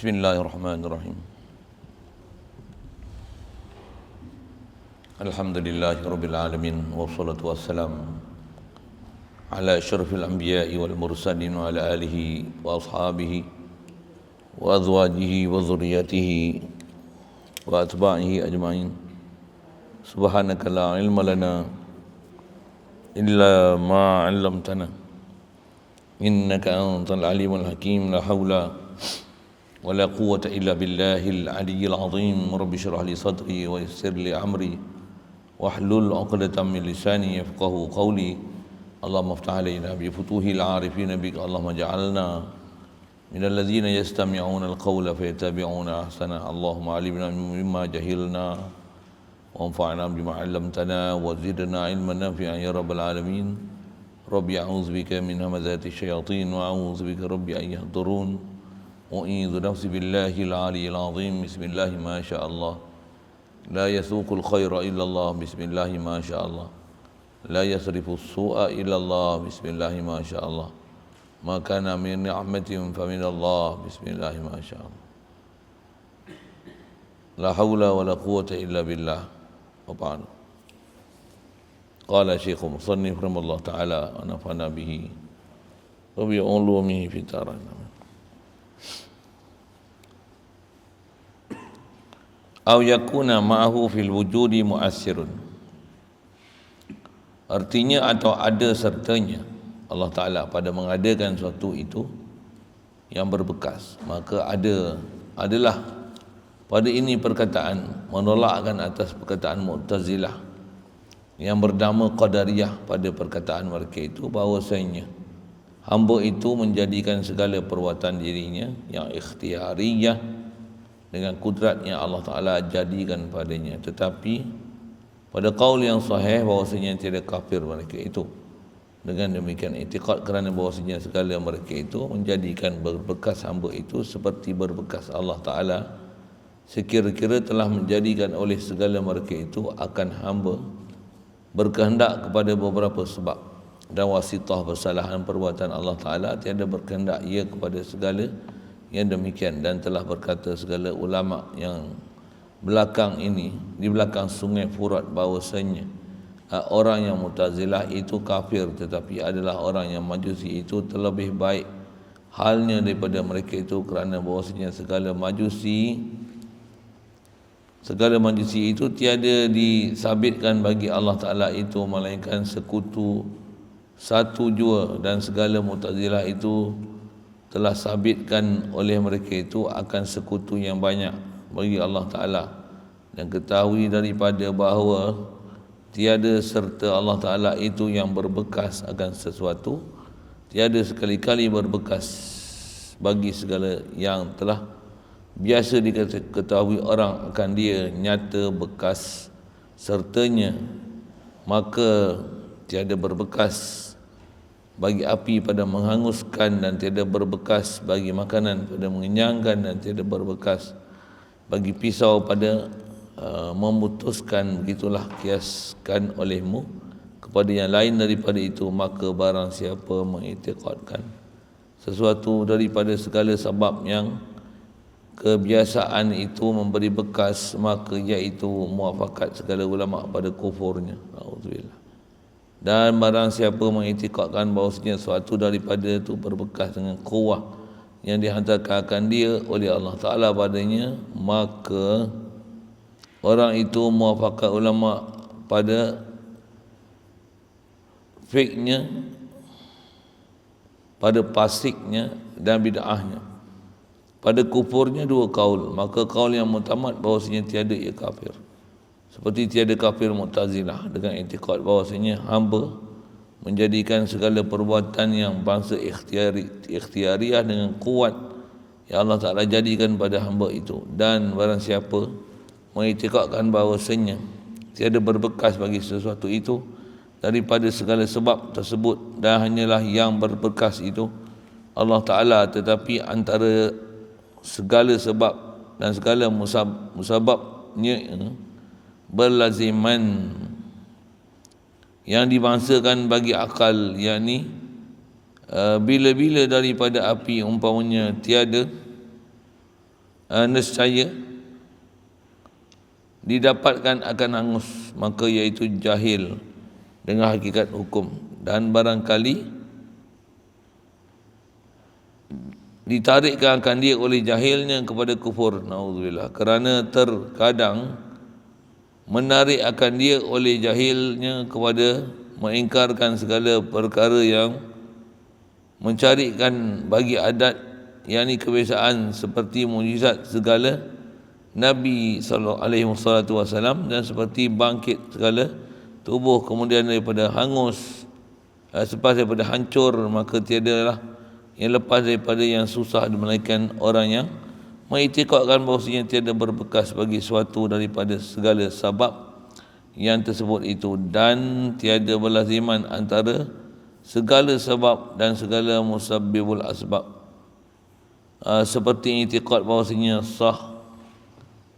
Bismillahirrahmanirrahim. Alhamdulillahirabbil alamin wassalatu wassalam ala asyrafil anbiya'i wal mursalin wa ala alihi wa ashabihi wa azwajihi wa dzurriyyatihi wa atba'ihi ajma'in. Subhanaka la ilma lana illa ma 'allamtana innaka antal alimul hakim. La haula wa la quwwata illa billahil aliyyil azim. Rabbi shrah li sadri wa yassir li amri wahlul 'uqdatam min lisani yafqahu qawli. Allahumma iftah alaina bi futuhil 'arifin bik. Allahumma ja'alna minal ladzina yastami'una al-qawla fayattabi'una ahsana. Allahumma 'allimna mimma jahilna wanfa'na bima 'allamtana wa zidna 'ilman nafi'an ya rabbal alamin. Rabbi a'udzubika min hamazati syayatin wa a'udzubika rabbi an yahdurun. U'idzu nafsi billahi al-'aliyyil 'azim. Bismillah ma syaa Allah. La yasuqul khaira illallah. Bismillah ma syaa Allah. La yasrifu as-su'a illallah. Bismillah ma syaa Allah. Ma kana min ni'matin fa min Allah. Bismillah ma syaa Allah. La haula wa la quwwata illa billah. Wa ba'd. Qala Syekh Musannif rahimahullah ta'ala wa nafa'ana bihi wa bi ulumihi fi darin. Au yakuna ma'ahu fil wujudi mu'assirun. Artinya atau ada sertanya Allah Ta'ala pada mengadakan sesuatu itu yang berbekas. Maka adalah pada ini perkataan menolakkan atas perkataan Mu'tazilah yang bernama Qadariyah. Pada perkataan mereka itu bahawasanya hamba itu menjadikan segala perbuatan dirinya yang ikhtiariyah dengan kudrat yang Allah Ta'ala jadikan padanya. Tetapi pada qaul yang sahih bahawasanya tiada kafir mereka itu. Dengan demikian i'tiqad kerana bahawasanya segala mereka itu menjadikan berbekas hamba itu seperti berbekas Allah Ta'ala, sekira-kira telah menjadikan oleh segala mereka itu akan hamba berkehendak kepada beberapa sebab dan wasitah kesalahan perbuatan Allah Ta'ala tiada berkehendak ia kepada segala yang demikian. Dan telah berkata segala ulama yang belakang ini, di belakang sungai Furat, bahawasanya orang yang Mu'tazilah itu kafir, tetapi adalah orang yang Majusi itu terlebih baik halnya daripada mereka itu, kerana bahawasanya segala Majusi itu tiada disabitkan bagi Allah Ta'ala itu melainkan sekutu satu jua, dan segala Mu'tazilah itu telah sabitkan oleh mereka itu akan sekutu yang banyak bagi Allah Ta'ala. Dan ketahui daripada bahawa tiada serta Allah Ta'ala itu yang berbekas akan sesuatu, tiada sekali-kali berbekas bagi segala yang telah biasa diketahui orang akan dia nyata bekas sertanya. Maka tiada berbekas bagi api pada menghanguskan, dan tiada berbekas bagi makanan pada mengenyangkan, dan tiada berbekas bagi pisau pada memutuskan. Begitulah kiaskan olehmu kepada yang lain daripada itu. Maka barang siapa mengiktikadkan sesuatu daripada segala sebab yang kebiasaan itu memberi bekas, maka iaitu muafakat segala ulama pada kufurnya. Auzubillah. Dan barang siapa mengiktikadkan bahawasanya sesuatu daripada itu berbekas dengan kuwah yang dihantarkan akan dia oleh Allah Ta'ala padanya, maka orang itu muafakat ulama pada fiknya, pada pasiknya dan bid'ahnya. Pada kufurnya dua kaul. Maka kaul yang mutamat bahawasanya tiada ia kafir, seperti tiada kafir Mu'tazilah dengan i'tiqad bahawasanya hamba menjadikan segala perbuatan yang bangsa ikhtiariyah dengan kuat yang Allah Ta'ala jadikan pada hamba itu. Dan barang siapa mengiktikadkan bahawasanya tiada berbekas bagi sesuatu itu daripada segala sebab tersebut, dan hanyalah yang berbekas itu Allah Ta'ala, tetapi antara segala sebab dan segala musababnya berlaziman yang dibangsakan bagi akal, yakni bila-bila daripada api umpamanya tiada nescaya didapatkan akan hangus, maka iaitu jahil dengan hakikat hukum, dan barangkali ditarikkan akan dia oleh jahilnya kepada kufur, naudzubillah, kerana terkadang menarik akan dia oleh jahilnya kepada mengingkarkan segala perkara yang mencarikan bagi adat, yakni kebiasaan seperti mukjizat segala Nabi SAW, dan seperti bangkit segala tubuh kemudian daripada hangus, selepas daripada hancur, maka tiadalah yang lepas daripada yang susah melainkan orang yang mengiktikadkan bahawasanya tiada berbekas bagi suatu daripada segala sabab yang tersebut itu, dan tiada berlaziman antara segala sebab dan segala musabbibul asbab, seperti iktikad bahawasanya sah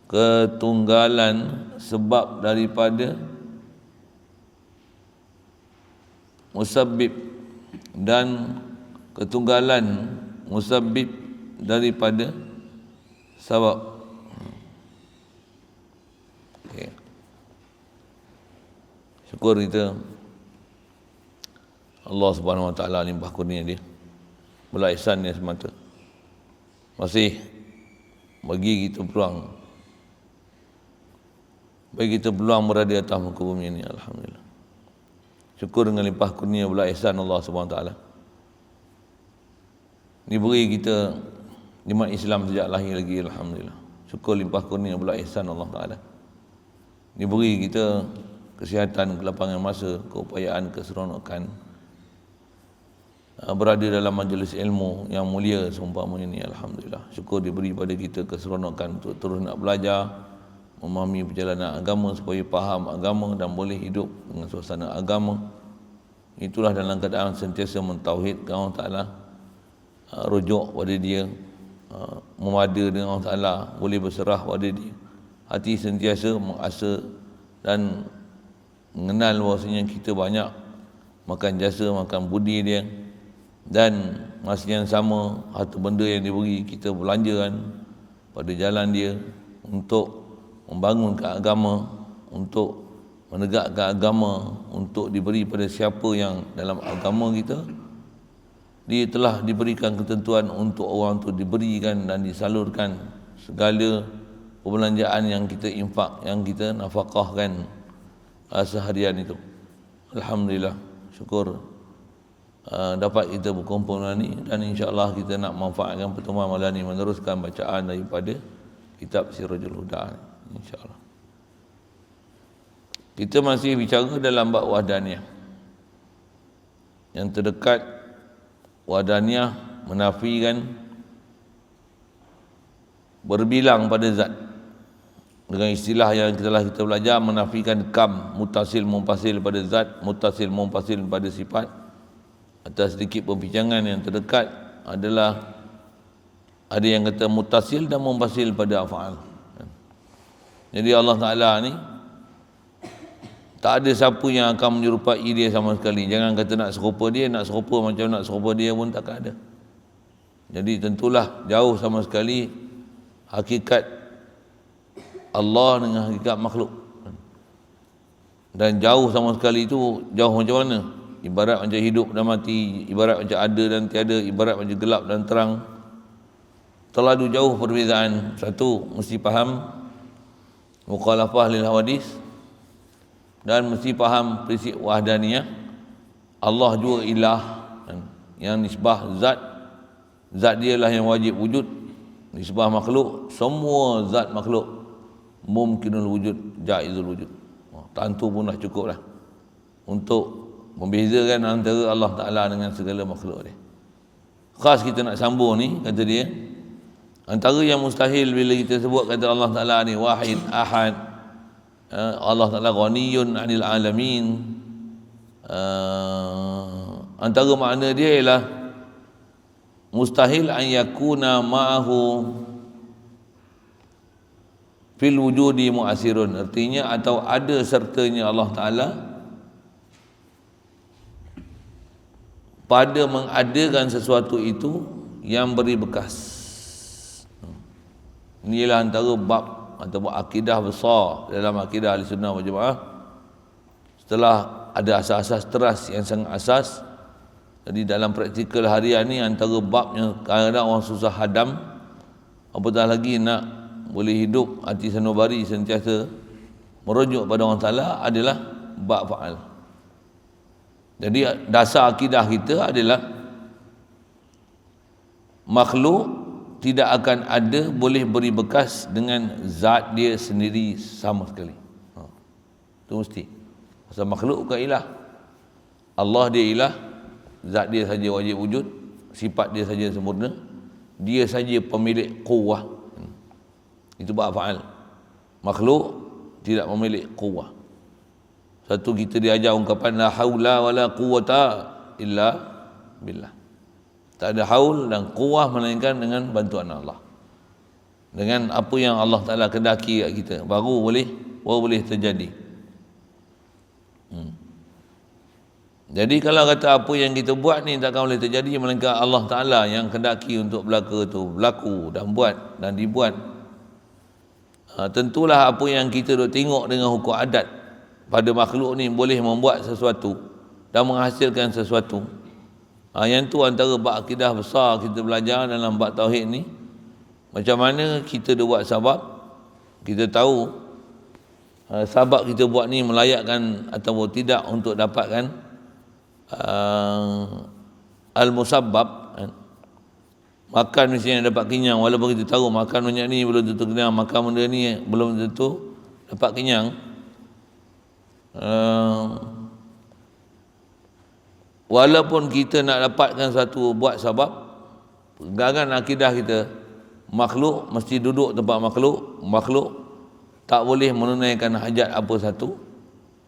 ketunggalan sebab daripada musabbib dan ketunggalan musabbib daripada sebab. Okay. Syukur kita Allah Subhanahu Wa Taala limpah kurnia dia, belah ihsan dia semata, masih bagi kita peluang, bagi kita peluang berada di atas muka bumi ini. Alhamdulillah, syukur dengan limpah kurnia belah ihsan Allah Subhanahu Wa Taala. Diberi kita nikmat Islam sejak lahir lagi, alhamdulillah. Syukur limpah kurnia belah ihsan Allah Taala. Diberi kita kesihatan, kelapangan masa, keupayaan, keseronokan, berada dalam majlis ilmu yang mulia seumpamanya ini, alhamdulillah. Syukur diberi pada kita keseronokan untuk terus nak belajar, memahami perjalanan agama supaya faham agama dan boleh hidup dengan suasana agama. Itulah dalam keadaan sentiasa mentauhidkan Allah Ta'ala, rujuk pada dia, memada dengan Allah Ta'ala, boleh berserah pada dia, hati sentiasa mengasa dan mengenal bahawasanya kita banyak makan jasa, makan budi dia, dan masa yang sama harta benda yang diberi kita belanjakan pada jalan dia untuk membangunkan agama, untuk menegakkan agama, untuk diberi pada siapa yang dalam agama kita dia telah diberikan ketentuan untuk orang itu diberikan dan disalurkan segala perbelanjaan yang kita infak, yang kita nafkahkan seharian itu. Alhamdulillah, syukur dapat kita berkumpul malam ini, dan insya-Allah kita nak manfaatkan pertemuan malam ini meneruskan bacaan daripada kitab Sirajul Huda. InsyaAllah kita masih bicara dalam bab wahdaniyah. Yang terdekat, wahdaniyah menafikan berbilang pada zat, dengan istilah yang telah kita belajar, menafikan kam, mutasil mumpasil pada zat, mutasil mumpasil pada sifat. Atas sedikit perbincangan yang terdekat adalah ada yang kata mutasil dan mumpasil pada af'al. Jadi Allah Ta'ala ni tak ada siapa yang akan menyerupai dia sama sekali. Jangan kata nak serupa dia, nak serupa macam nak serupa dia pun takkan ada. Jadi tentulah jauh sama sekali hakikat Allah dengan hakikat makhluk. Dan jauh sama sekali itu jauh macam mana? Ibarat macam hidup dan mati, ibarat macam ada dan tiada, ibarat macam gelap dan terang. Terlalu jauh perbezaan. Satu, mesti faham mukhalafah lil hawadis, dan mesti faham prinsip wahdaniyah. Allah juga ilah, yang nisbah zat, zat dia lah yang wajib wujud. Nisbah makhluk, semua zat makhluk mumkinul wujud, jaizul wujud. Tentu pun dah cukup lah untuk membezakan antara Allah Ta'ala dengan segala makhluk dia. Khas kita nak sambung ni, kata dia, antara yang mustahil bila kita sebut kata Allah Ta'ala ni wahid, ahad, Allah Ta'ala ghaniyun 'anil alamin, antara makna dia ialah mustahil an yakuna ma'ahu fil wujudi mu'asirun, artinya atau ada sertanya Allah Ta'ala pada mengadakan sesuatu itu yang beri bekas. Inilah antara bab ataupun akidah besar dalam akidah Ahlussunnah wal Jamaah. Setelah ada asas-asas teras yang sangat asas, jadi dalam praktikal harian ni antara bab yang kadang-kadang orang susah hadam, apatah lagi nak boleh hidup hati sanubari sentiasa merujuk pada Allah Ta'ala adalah bab fa'al. Jadi dasar akidah kita adalah makhluk tidak akan ada boleh beri bekas dengan zat dia sendiri sama sekali. Itu mesti. Pasal makhluk bukan ilah. Allah dia ilah, zat dia saja wajib wujud, sifat dia saja sempurna, dia saja pemilik quwwah. Itu bab fa'al. Makhluk tidak memiliki quwwah. Satu kita diajar ungkapan la haula wala quwwata illa billah. Tak ada haul dan quwwah melainkan dengan bantuan Allah. Dengan apa yang Allah Ta'ala kendaki kat kita, baru boleh terjadi. Jadi kalau kata apa yang kita buat ni takkan boleh terjadi, melainkan Allah Ta'ala yang kendaki untuk berlaku dan buat dan dibuat. Tentulah apa yang kita duk tengok dengan hukum adat pada makhluk ni boleh membuat sesuatu dan menghasilkan sesuatu. Yang tu antara bab akidah besar kita belajar dalam bab tauhid ni. Macam mana kita dah buat sabab, kita tahu sabab kita buat ni melayakkan atau tidak untuk dapatkan al-musabbab. Makan misalnya dapat kenyang, walaupun kita tahu makan banyak ni belum tentu kenyang, makan benda ni belum tentu dapat kenyang. Walaupun kita nak dapatkan satu buat sabab, pegangan akidah kita, makhluk mesti duduk tempat makhluk tak boleh menunaikan hajat apa satu.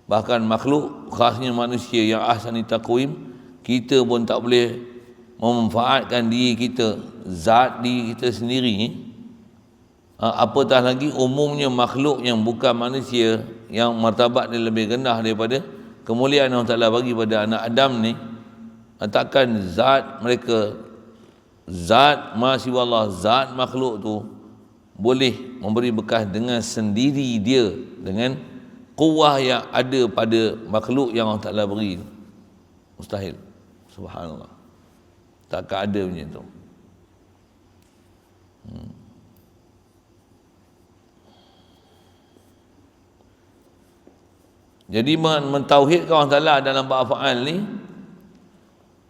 Bahkan makhluk, khasnya manusia yang ahsani taqwim, kita pun tak boleh memanfaatkan diri kita, zat diri kita sendiri. Apatah lagi umumnya makhluk yang bukan manusia, yang martabat dia lebih rendah daripada kemuliaan Allah Ta'ala bagi pada anak Adam ni, takkan zat mereka, zat mahasiswa Allah, zat makhluk tu boleh memberi bekas dengan sendiri dia, dengan kuwah yang ada pada makhluk yang Allah Ta'ala beri. Mustahil. Subhanallah. Takkan ada macam tu. Jadi mentauhidkan Allah Ta'ala dalam bab fa'al ni,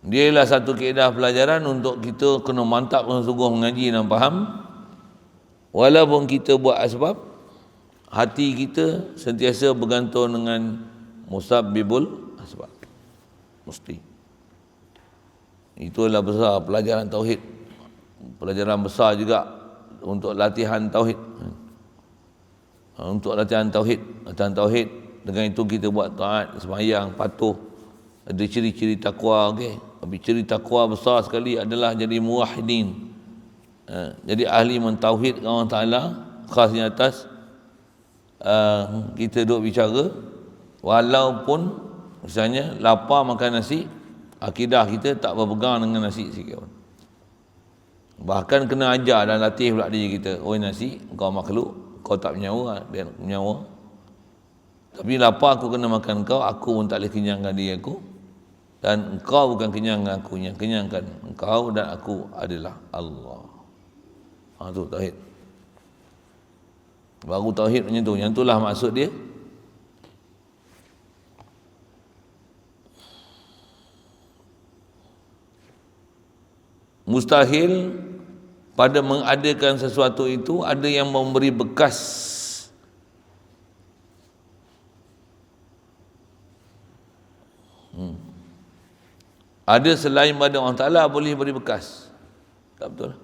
dia ialah satu kaedah pelajaran untuk kita kena mantap sungguh mengaji dan faham. Walaupun kita buat asbab, hati kita sentiasa bergantung dengan musabbibul asbab. Mesti. Itulah besar pelajaran tauhid. Pelajaran besar juga untuk latihan tauhid. Untuk latihan tauhid, dengan itu kita buat taat, sembahyang, patuh. Ada ciri-ciri takwa, okey. Tapi ciri takwa besar sekali adalah jadi muwahhidin. Jadi ahli mentauhidkan Allah Ta'ala, khasnya atas kita duk bicara, walaupun misalnya lapar makan nasi, akidah kita tak berpegang dengan nasi sikit pun. Bahkan kena ajar dan latih pula diri kita, oi nasi, kau makhluk, kau tak menyawa, dia menyawa. Tapi lapar aku kena makan kau, aku pun tak boleh kenyangkan diri aku. Dan engkau bukan kenyangkan aku, yang kenyangkan engkau dan aku adalah Allah. Tu tauhid. Baru tauhid macam tu. Yang itulah maksud dia. Mustahil pada mengadakan sesuatu itu ada yang memberi bekas. Ada selain pada Allah Ta'ala boleh beri bekas. Tak betul.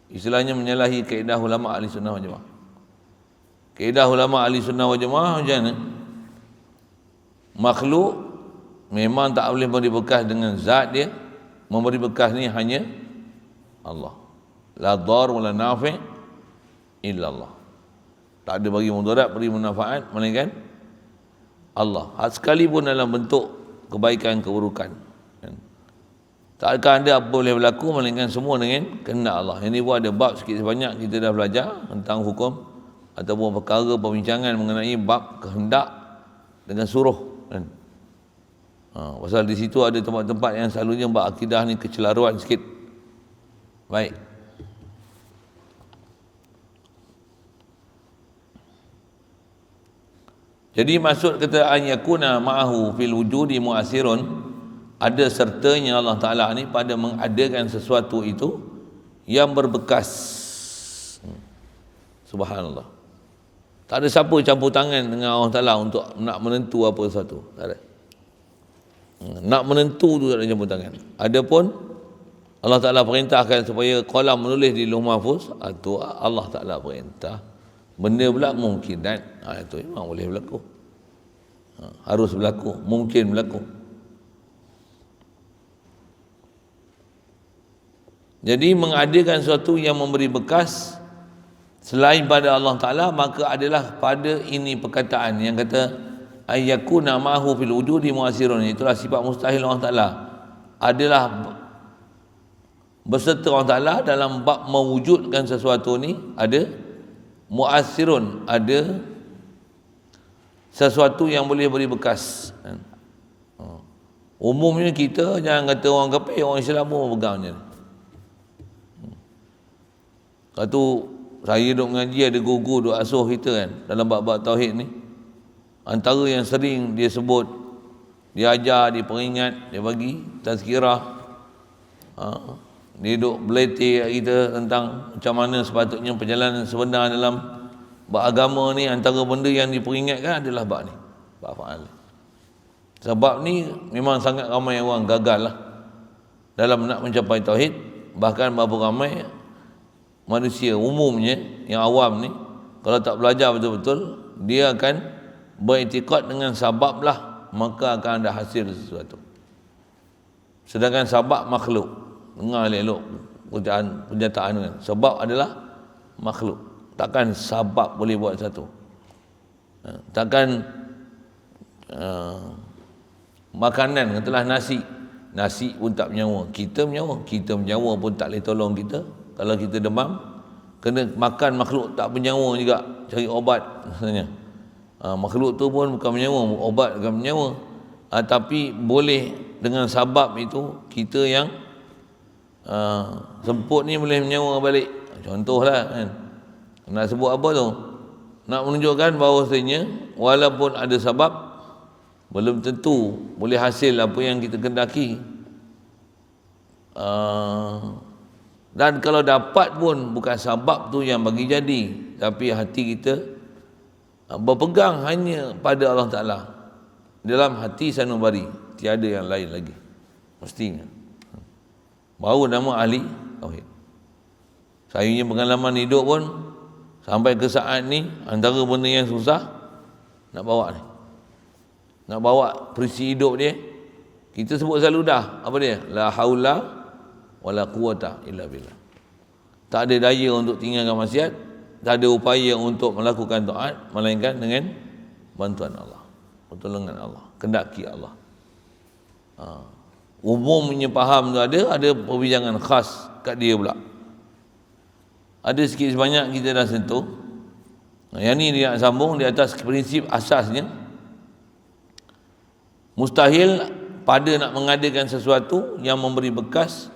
Istilahnya menyalahi kaedah ulama ahli sunnah wal jamaah. Kaedah ulama ahli sunnah wal jamaah macam mana? Makhluk memang tak boleh beri bekas dengan zat dia. Memberi bekas ni hanya Allah. La dar wa la nafi' illa Allah. Tak ada bagi mudarat, beri manfaat melainkan Allah. Sekalipun dalam bentuk kebaikan, keburukan. Tak akan ada apa boleh berlaku melainkan semua dengan kehendak Allah. Ini pun ada bab sikit sebanyak kita dah belajar tentang hukum ataupun perkara perbincangan mengenai bab kehendak dengan suruh kan. Pasal di situ ada tempat-tempat yang selalunya bab akidah ni kecelaruan sikit. Baik. Jadi maksud kata an yakuna ma'ahu fil wujudi mu'asirun, ada sertanya Allah Ta'ala ni pada mengadakan sesuatu itu yang berbekas. Subhanallah. Tak ada siapa campur tangan dengan Allah Ta'ala untuk nak menentu apa sesuatu. Tak ada. Nak menentu tu tak ada campur tangan. Adapun Allah Ta'ala perintahkan supaya qalam menulis di Lauh Mahfuz, itu Allah Ta'ala perintah. Benda pula mungkinan, itu memang boleh berlaku, harus berlaku, mungkin berlaku. Jadi mengadakan sesuatu yang memberi bekas selain pada Allah Ta'ala, maka adalah pada ini perkataan yang kata ayyakuna ma'ahu fil wujudi mu'asirun, itulah sifat mustahil Allah Ta'ala, adalah berserta Allah Ta'ala dalam bab mewujudkan sesuatu ni, ada mu'asirun, ada sesuatu yang boleh beri bekas. Umumnya kita jangan kata orang kafir, orang Islam pun pegang je. Lepas tu saya duk mengaji, ada guru duk asuh kita kan dalam bab-bab tauhid ni. Antara yang sering dia sebut, dia ajar, dia peringat, dia bagi tazkirah, dia duk beletir kita tentang macam mana sepatutnya perjalanan sebenar dalam bab agama ni. Antara benda yang diperingatkan adalah bab ni, bab faal. Sebab ni memang sangat ramai orang gagal lah dalam nak mencapai tauhid. Bahkan berapa ramai manusia umumnya yang awam ni, kalau tak belajar betul-betul, dia akan beriktikad dengan sabab lah, maka akan ada hasil sesuatu. Sedangkan sabab makhluk, dengar elok penyataan kan, sebab adalah makhluk. Takkan sabab boleh buat satu. Takkan makanan, katalah nasi pun tak menyawa, kita menyawa pun tak boleh tolong kita. Kalau kita demam, kena makan makhluk tak bernyawa juga, cari obat misalnya. Makhluk tu pun bukan menyawa, obat bukan menyawa. Tapi boleh dengan sabab itu, kita yang semput ni boleh menyawa balik. Contohlah kan, nak sebut apa tu, nak menunjukkan bahawasanya walaupun ada sabab, belum tentu boleh hasil apa yang kita kendaki. Dan kalau dapat pun bukan sabab tu yang bagi jadi, tapi hati kita berpegang hanya pada Allah Ta'ala. Dalam hati sanubari, tiada yang lain lagi, mestinya. Baru nama ahli tauhid. Saya punya pengalaman hidup pun sampai ke saat ni, antara benda yang susah nak bawa ni, nak bawa perisi hidup dia, kita sebut selalu dah, apa dia? La haula wala quwata illa billah. Tak ada daya untuk tinggalkan maksiat, tak ada upaya untuk melakukan taat melainkan dengan bantuan Allah, pertolongan Allah, kendaki Allah. Umumnya faham tu ada perbincangan khas kat dia pula. Ada sikit sebanyak kita dah sentuh. Yang ni dia nak sambung di atas prinsip asasnya. Mustahil pada nak mengadakan sesuatu yang memberi bekas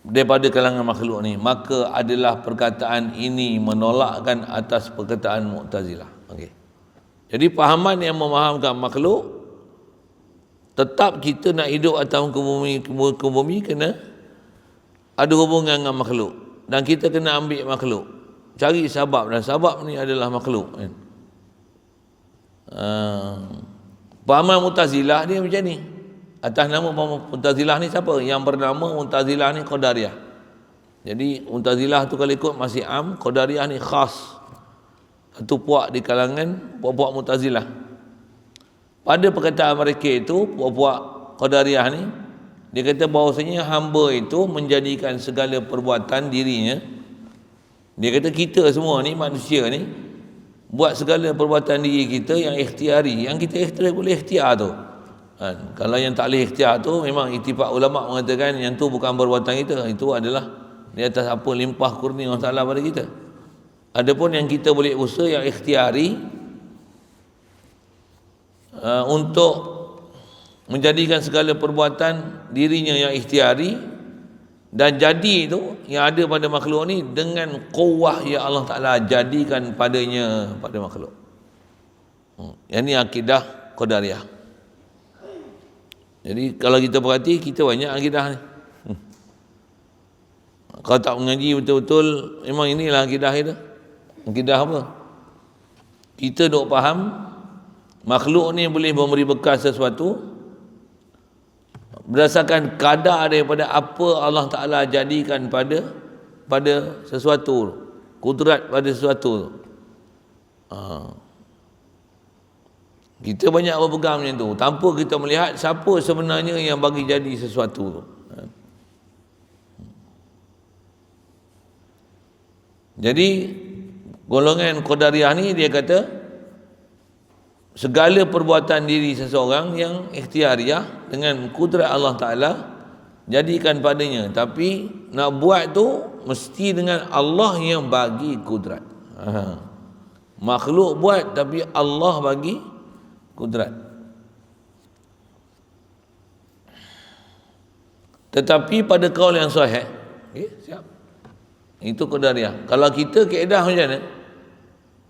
daripada kalangan makhluk ni, maka adalah perkataan ini menolakkan atas perkataan Mu'tazilah. Okey. Jadi pahaman yang memahamkan makhluk, tetap kita nak hidup atas muka bumi kena ada hubungan dengan makhluk, dan kita kena ambil makhluk, cari sabab, dan sabab ni adalah makhluk kan. Pahaman Mu'tazilah dia macam ni. Atas nama Mu'tazilah ni siapa? Yang bernama Mu'tazilah ni Qadariyah. Jadi Mu'tazilah tu kalau ikut masih am, Qadariyah ni khas, satu puak di kalangan puak-puak Mu'tazilah. Pada perkataan mereka itu, puak-puak Qadariyah ni, dia kata bahawasanya hamba itu menjadikan segala perbuatan dirinya. Dia kata kita semua ni, manusia ni, buat segala perbuatan diri kita yang ikhtiari, yang kita ikhtiar boleh ikhtiar tu. Kalau yang tak boleh ikhtiar tu memang ittifaq ulama mengatakan yang tu bukan perbuatan kita, itu adalah di atas apa limpah kurnia Allah Taala pada kita. Adapun yang kita boleh usaha yang ikhtiari untuk menjadikan segala perbuatan dirinya yang ikhtiari dan jadi itu yang ada pada makhluk ni dengan kuwah yang Allah Taala jadikan padanya pada makhluk. Yang ni akidah Qadariyah. Jadi kalau kita perhati, kita banyak akidah ni. Kalau tak mengaji betul-betul, memang inilah akidah kita. Akidah apa? Kita duk faham makhluk ni boleh memberi bekas sesuatu berdasarkan kadar daripada apa Allah Ta'ala jadikan pada sesuatu, kudrat pada sesuatu. Kita banyak berpegang macam tu tanpa kita melihat siapa sebenarnya yang bagi jadi sesuatu tu. Jadi golongan Qadariyah ni dia kata segala perbuatan diri seseorang yang ikhtiariyah dengan kudrat Allah Ta'ala jadikan padanya, tapi nak buat tu mesti dengan Allah yang bagi kudrat. Makhluk buat tapi Allah bagi kudrat. Tetapi pada kaul yang sahih, siap, itu Qadariyah. Kalau kita kaedah macam mana?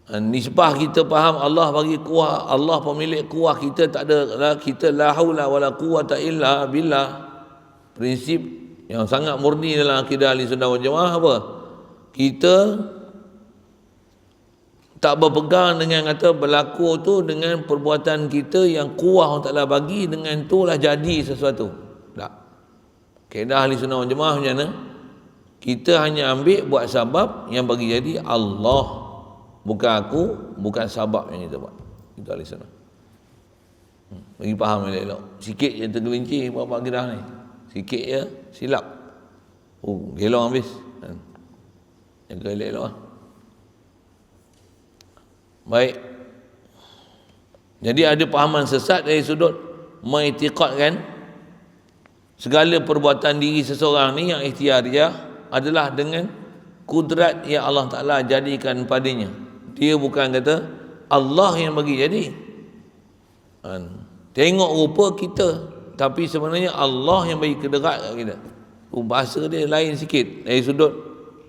Nisbah kita faham Allah bagi kuah, Allah pemilik kuah, kita tak ada, kita la haula wala quwata illa billah. Prinsip yang sangat murni dalam akidah Ahlussunnah wal Jamaah apa? Kita tak berpegang dengan kata berlaku tu dengan perbuatan kita yang kuah Allah Ta'ala bagi, dengan itulah jadi sesuatu. Tak. Kaedah Ahlussunnah wal Jamaah macam mana? Kita hanya ambil buat sebab yang bagi jadi Allah. Bukan aku, bukan sebab yang kita buat. Itu Ahlussunnah. Bagi faham elok-elok. Sikit je tergelincir berapa akidah ni. Sikit je silap. Gelong habis. Jaga elok-elok lah. Baik. Jadi ada pahaman sesat dari sudut mengiktikadkan segala perbuatan diri seseorang ni yang ikhtiariyah adalah dengan kudrat yang Allah Ta'ala jadikan padanya. Dia bukan kata Allah yang bagi jadi. Tengok rupa kita, tapi sebenarnya Allah yang bagi kederat kat kita. Bahasa dia lain sikit. Dari sudut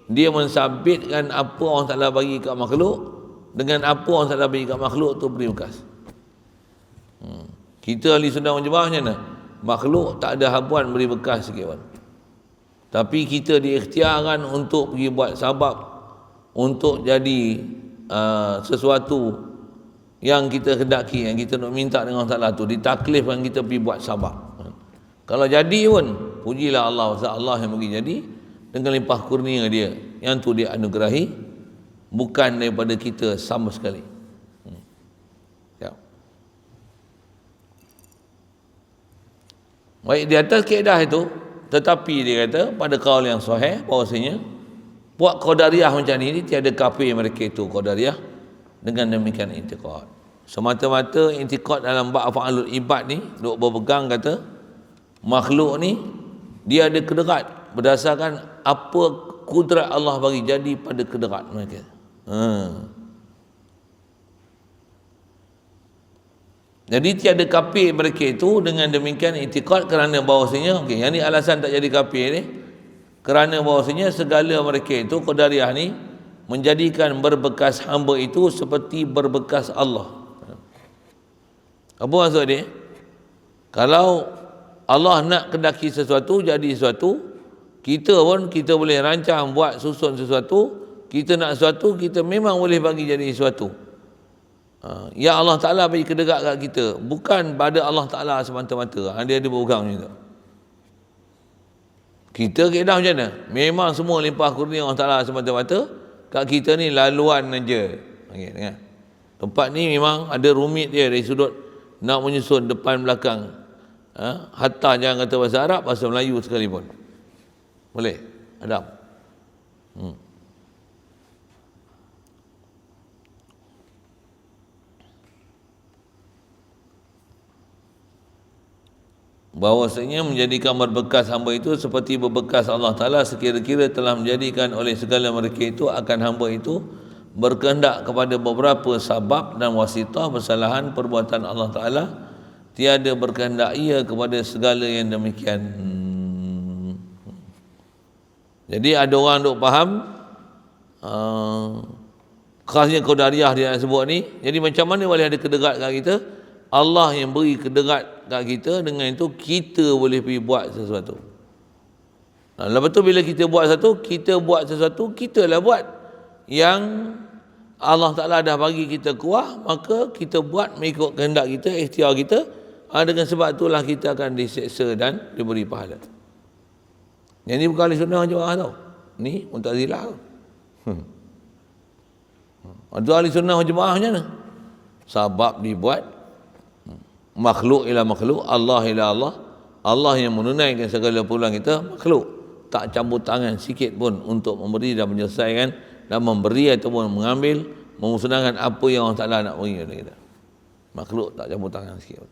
dia mensabitkan apa Allah Ta'ala bagi kat makhluk dengan apa Allah Ta'ala bagi kat makhluk tu beri bekas. Kita Ahlussunnah wal Jamaah macam mana? Makhluk tak ada habuan beri bekas sikit pun. Tapi kita diikhtiarkan untuk pergi buat sabab untuk jadi sesuatu yang kita hendaki, yang kita nak minta dengan Allah Ta'ala tu, ditaklifkan kita pergi buat sabab. Kalau jadi pun pujilah Allah, Allah yang bagi jadi dengan limpah kurnia dia, yang tu dia anugerahi, bukan daripada kita sama sekali. Ya. Baik, di atas kaedah itu, tetapi dia kata pada kaul yang sahih bahawasanya buat Qadariyah macam ni tiada kafir mereka itu Qadariyah dengan demikian intiqad. Semata-mata intiqad dalam bab af'alul ibad ni duk berpegang kata makhluk ni dia ada kederat berdasarkan apa kudrat Allah bagi jadi pada kederat mereka. Jadi tiada kafir mereka itu dengan demikian intiqad, kerana bahawasanya yang ni alasan tak jadi kafir ni, kerana bahawasanya segala mereka itu Qadariyah ni menjadikan berbekas hamba itu seperti berbekas Allah. Apa maksud dia? Kalau Allah nak kendaki sesuatu jadi sesuatu, kita pun kita boleh rancang buat susun sesuatu, kita nak sesuatu kita memang boleh bagi jadi sesuatu. Ya Allah Ta'ala bagi kederat kat kita, bukan pada Allah Ta'ala semata-mata. Dia ada berpegang macam tu. Kita kaedah macam mana? Memang semua limpah kurnia Allah Ta'ala semata-mata, kat kita ni laluan aja. Okay, dengar. Tempat ni memang ada rumit dia dari sudut nak menyusun depan belakang. Hatta jangan kata bahasa Arab, bahasa Melayu sekalipun. Boleh? Ada. bahwasanya menjadikan berbekas hamba itu seperti berbekas Allah Ta'ala sekira-kira telah menjadikan oleh segala mereka itu akan hamba itu berkehendak kepada beberapa sabab dan wasitah bersalahan perbuatan Allah Ta'ala, tiada berkehendak ia kepada segala yang demikian. Jadi ada orang duk faham khasnya Qadariyah dia nak sebut ni. Jadi macam mana boleh ada kedekat kat kita? Allah yang beri kedekat kat kita, dengan itu kita boleh pergi buat sesuatu. Lepas tu bila kita buat sesuatu, kita lah buat. Yang Allah Ta'ala dah bagi kita kuah, maka kita buat mengikut kehendak kita, ikhtiar kita. Dengan sebab itulah kita akan diseksa dan diberi pahala. Yang ni bukan ahli sunnah wal jamaah tau. Ni Mu'tazilah tau. Itu ahli sunnah wal jamaah macam mana? Sabab dibuat, makhluk ila makhluk, Allah ila Allah. Allah yang menunaikan segala pulang kita, makhluk tak campur tangan sikit pun untuk memberi dan menyelesaikan dan memberi ataupun mengambil, memusnahkan apa yang Allah Ta'ala nak beri kepada kita. Makhluk tak campur tangan sikit pun.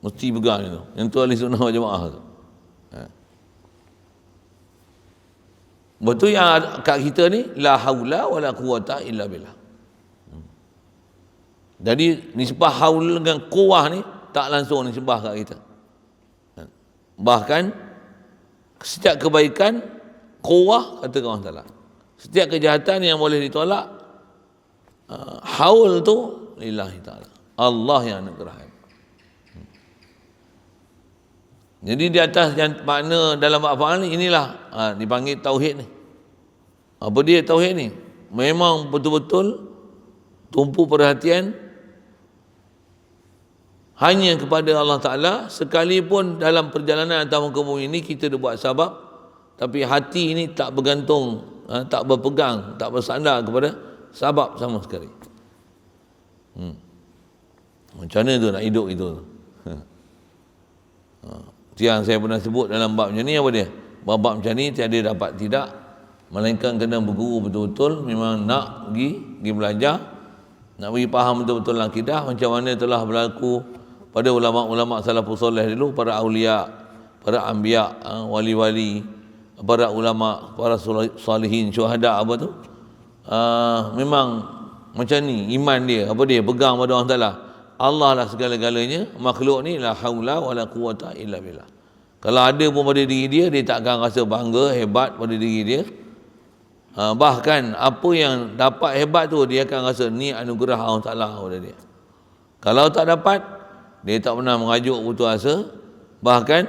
Mesti pegang itu. Yang tu ahli sunnah wal jamaah tu. Betul yang kat kita ni, la haula wala quwata illa billah. Jadi nisbah haul dengan kuah ni tak langsung nisbah kat kita. Bahkan setiap kebaikan kuah kata Allah Ta'ala. Setiap kejahatan yang boleh ditolak, haul tu lillahi ta'ala, Allah yang anugerahkan. Jadi di atas makna dalam bab faal ni, inilah dipanggil tauhid ni. Apa dia tauhid ni? Memang betul-betul tumpu perhatian hanya kepada Allah Ta'ala. Sekalipun dalam perjalanan atas muka bumi ini kita dah buat sabab, tapi hati ini tak bergantung, tak berpegang, tak bersandar kepada sabab sama sekali. Macam mana tu nak hidup itu? Yang saya pernah sebut dalam bab macam ni, apa dia? Bab macam ni tiada dapat tidak, melainkan kena berguru betul-betul. Memang nak pergi belajar, nak pergi faham betul-betul akidah, macam mana telah berlaku pada ulama-ulama salafus soleh dulu, para awliya, para anbiya, wali-wali, para ulama, para salihin, syuhada, apa tu, memang macam ni iman dia. Apa dia? Pegang pada Allah Ta'ala. Allah lah segala-galanya, makhluk ni la haula wala quwata illa billah. Kalau ada pun pada diri dia, dia takkan rasa bangga, hebat pada diri dia. Bahkan apa yang dapat hebat tu, dia akan rasa ni anugerah Allah Ta'ala pada dia. Kalau tak dapat, dia tak pernah mengajuk putus asa. Bahkan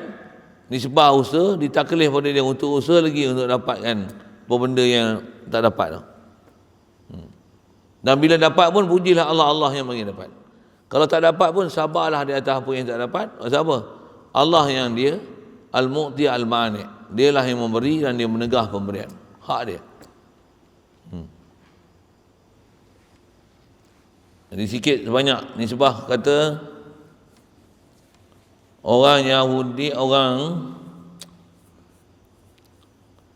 nisbah usaha, ditaklif pada dia untuk usaha lagi untuk dapatkan apa benda yang tak dapat tu. Dan bila dapat pun, pujilah Allah yang bagi dapat. Kalau tak dapat pun, sabarlah di atas apa yang tak dapat. Siapa? Allah yang dia Al-Mu'ti Al-Mani'. Dialah yang memberi dan dia menegah pemberian. Hak dia. Jadi sikit sebanyak nisbah kata orang Yahudi, orang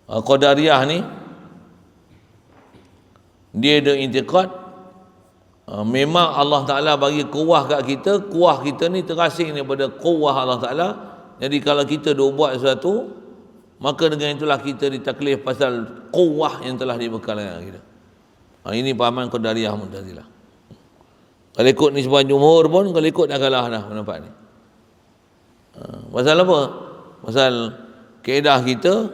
Qadariyah ni, dia ada intikad memang Allah Ta'ala bagi kuah kat kita. Kuah kita ni terasing daripada kuah Allah Ta'ala. Jadi kalau kita dah buat sesuatu, maka dengan itulah kita ditaklif pasal kuah yang telah dibekalkan kita. Ini pahaman Qadariyah Mu'tazilah. Kalau ikut nisbah jumhur pun, kalau ikut dah kalah dah pendapat ni. Pasal apa? Pasal kaedah kita,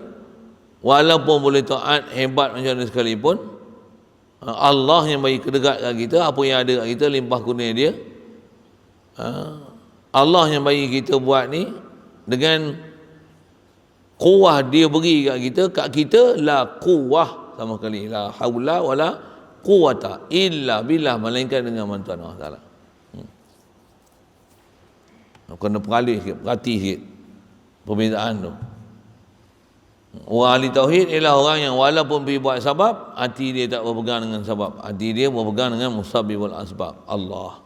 walaupun boleh taat hebat macam mana sekalipun, Allah yang bagi kedekat kat kita, apa yang ada kat kita, limpah kurnia dia. Allah yang bagi kita buat ni, dengan kuah dia beri kat kita la kuah sama sekali, la haula wala quwata illa billah, melainkan dengan bantuan Allah Ta'ala. Kena peralih sikit, perhati sikit perbezaan tu. Orang ahli tauhid ialah orang yang walaupun pergi buat sebab, hati dia tak berpegang dengan sebab, hati dia berpegang dengan musabbibul asbab, Allah.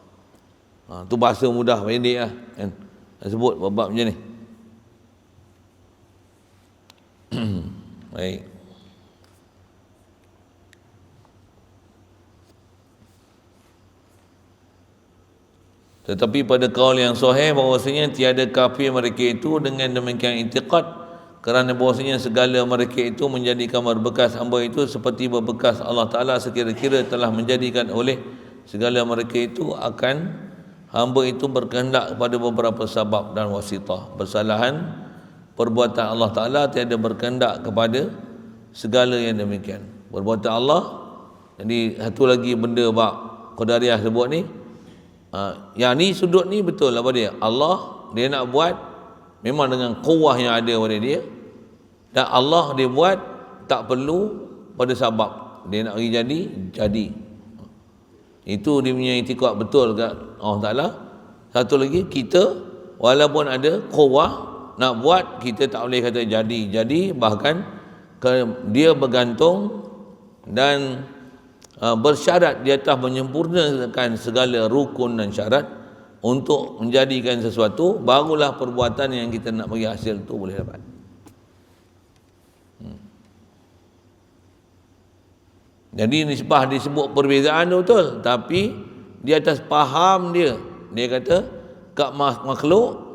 Tu bahasa mudah, pendek lah kan, sebut bab macam ni. Baik. Tetapi pada kaul yang sahih bahawasanya tiada kafir mereka itu dengan demikian i'tiqad, kerana bahawasanya segala mereka itu menjadikan berbekas hamba itu seperti berbekas Allah Ta'ala sekira-kira telah menjadikan oleh segala mereka itu akan hamba itu berkehendak kepada beberapa sebab dan wasitah. Bersalahan perbuatan Allah Ta'ala tiada berkehendak kepada segala yang demikian. Perbuatan Allah, jadi satu lagi benda bab Qadariyah sebut ni, yang ni sudut ni betul apa dia? Allah dia nak buat memang dengan kuah yang ada pada dia, dan Allah dia buat tak perlu pada sebab. Dia nak bagi jadi. Itu dia punya itikad betul kat Allah Ta'ala. Satu lagi, kita walaupun ada kuah nak buat, kita tak boleh kata jadi, bahkan dia bergantung dan bersyarat di atas menyempurnakan segala rukun dan syarat untuk menjadikan sesuatu, barulah perbuatan yang kita nak bagi hasil tu boleh dapat. Jadi nisbah disebut perbezaan tu betul, tapi di atas faham dia kata kat makhluk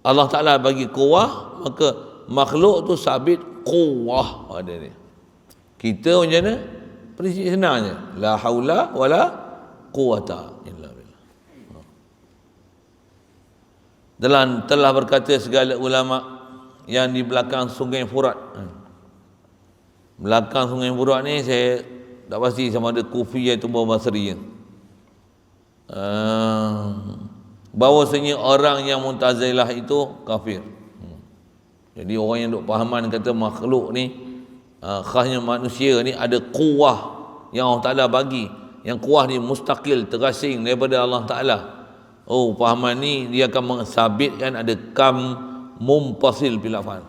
Allah Ta'ala bagi kuah, maka makhluk tu sabit kuah pada dia. Kita macam mana? Prinsip senangnya, la haula wala quwata illa billah. Dan telah berkata segala ulama yang di belakang Sungai Furat. Belakang Sungai Furat ni saya tak pasti sama ada Kufi atau Basri. Bahawasanya orang yang Mu'tazilah itu kafir. Jadi orang yang duk pahaman kata makhluk ni khasnya manusia ni ada kuah yang Allah Ta'ala bagi, yang kuah ni mustaqil, terasing daripada Allah Ta'ala. Oh, pahaman ni dia akan mensabitkan ada kam mumpasil bilafan.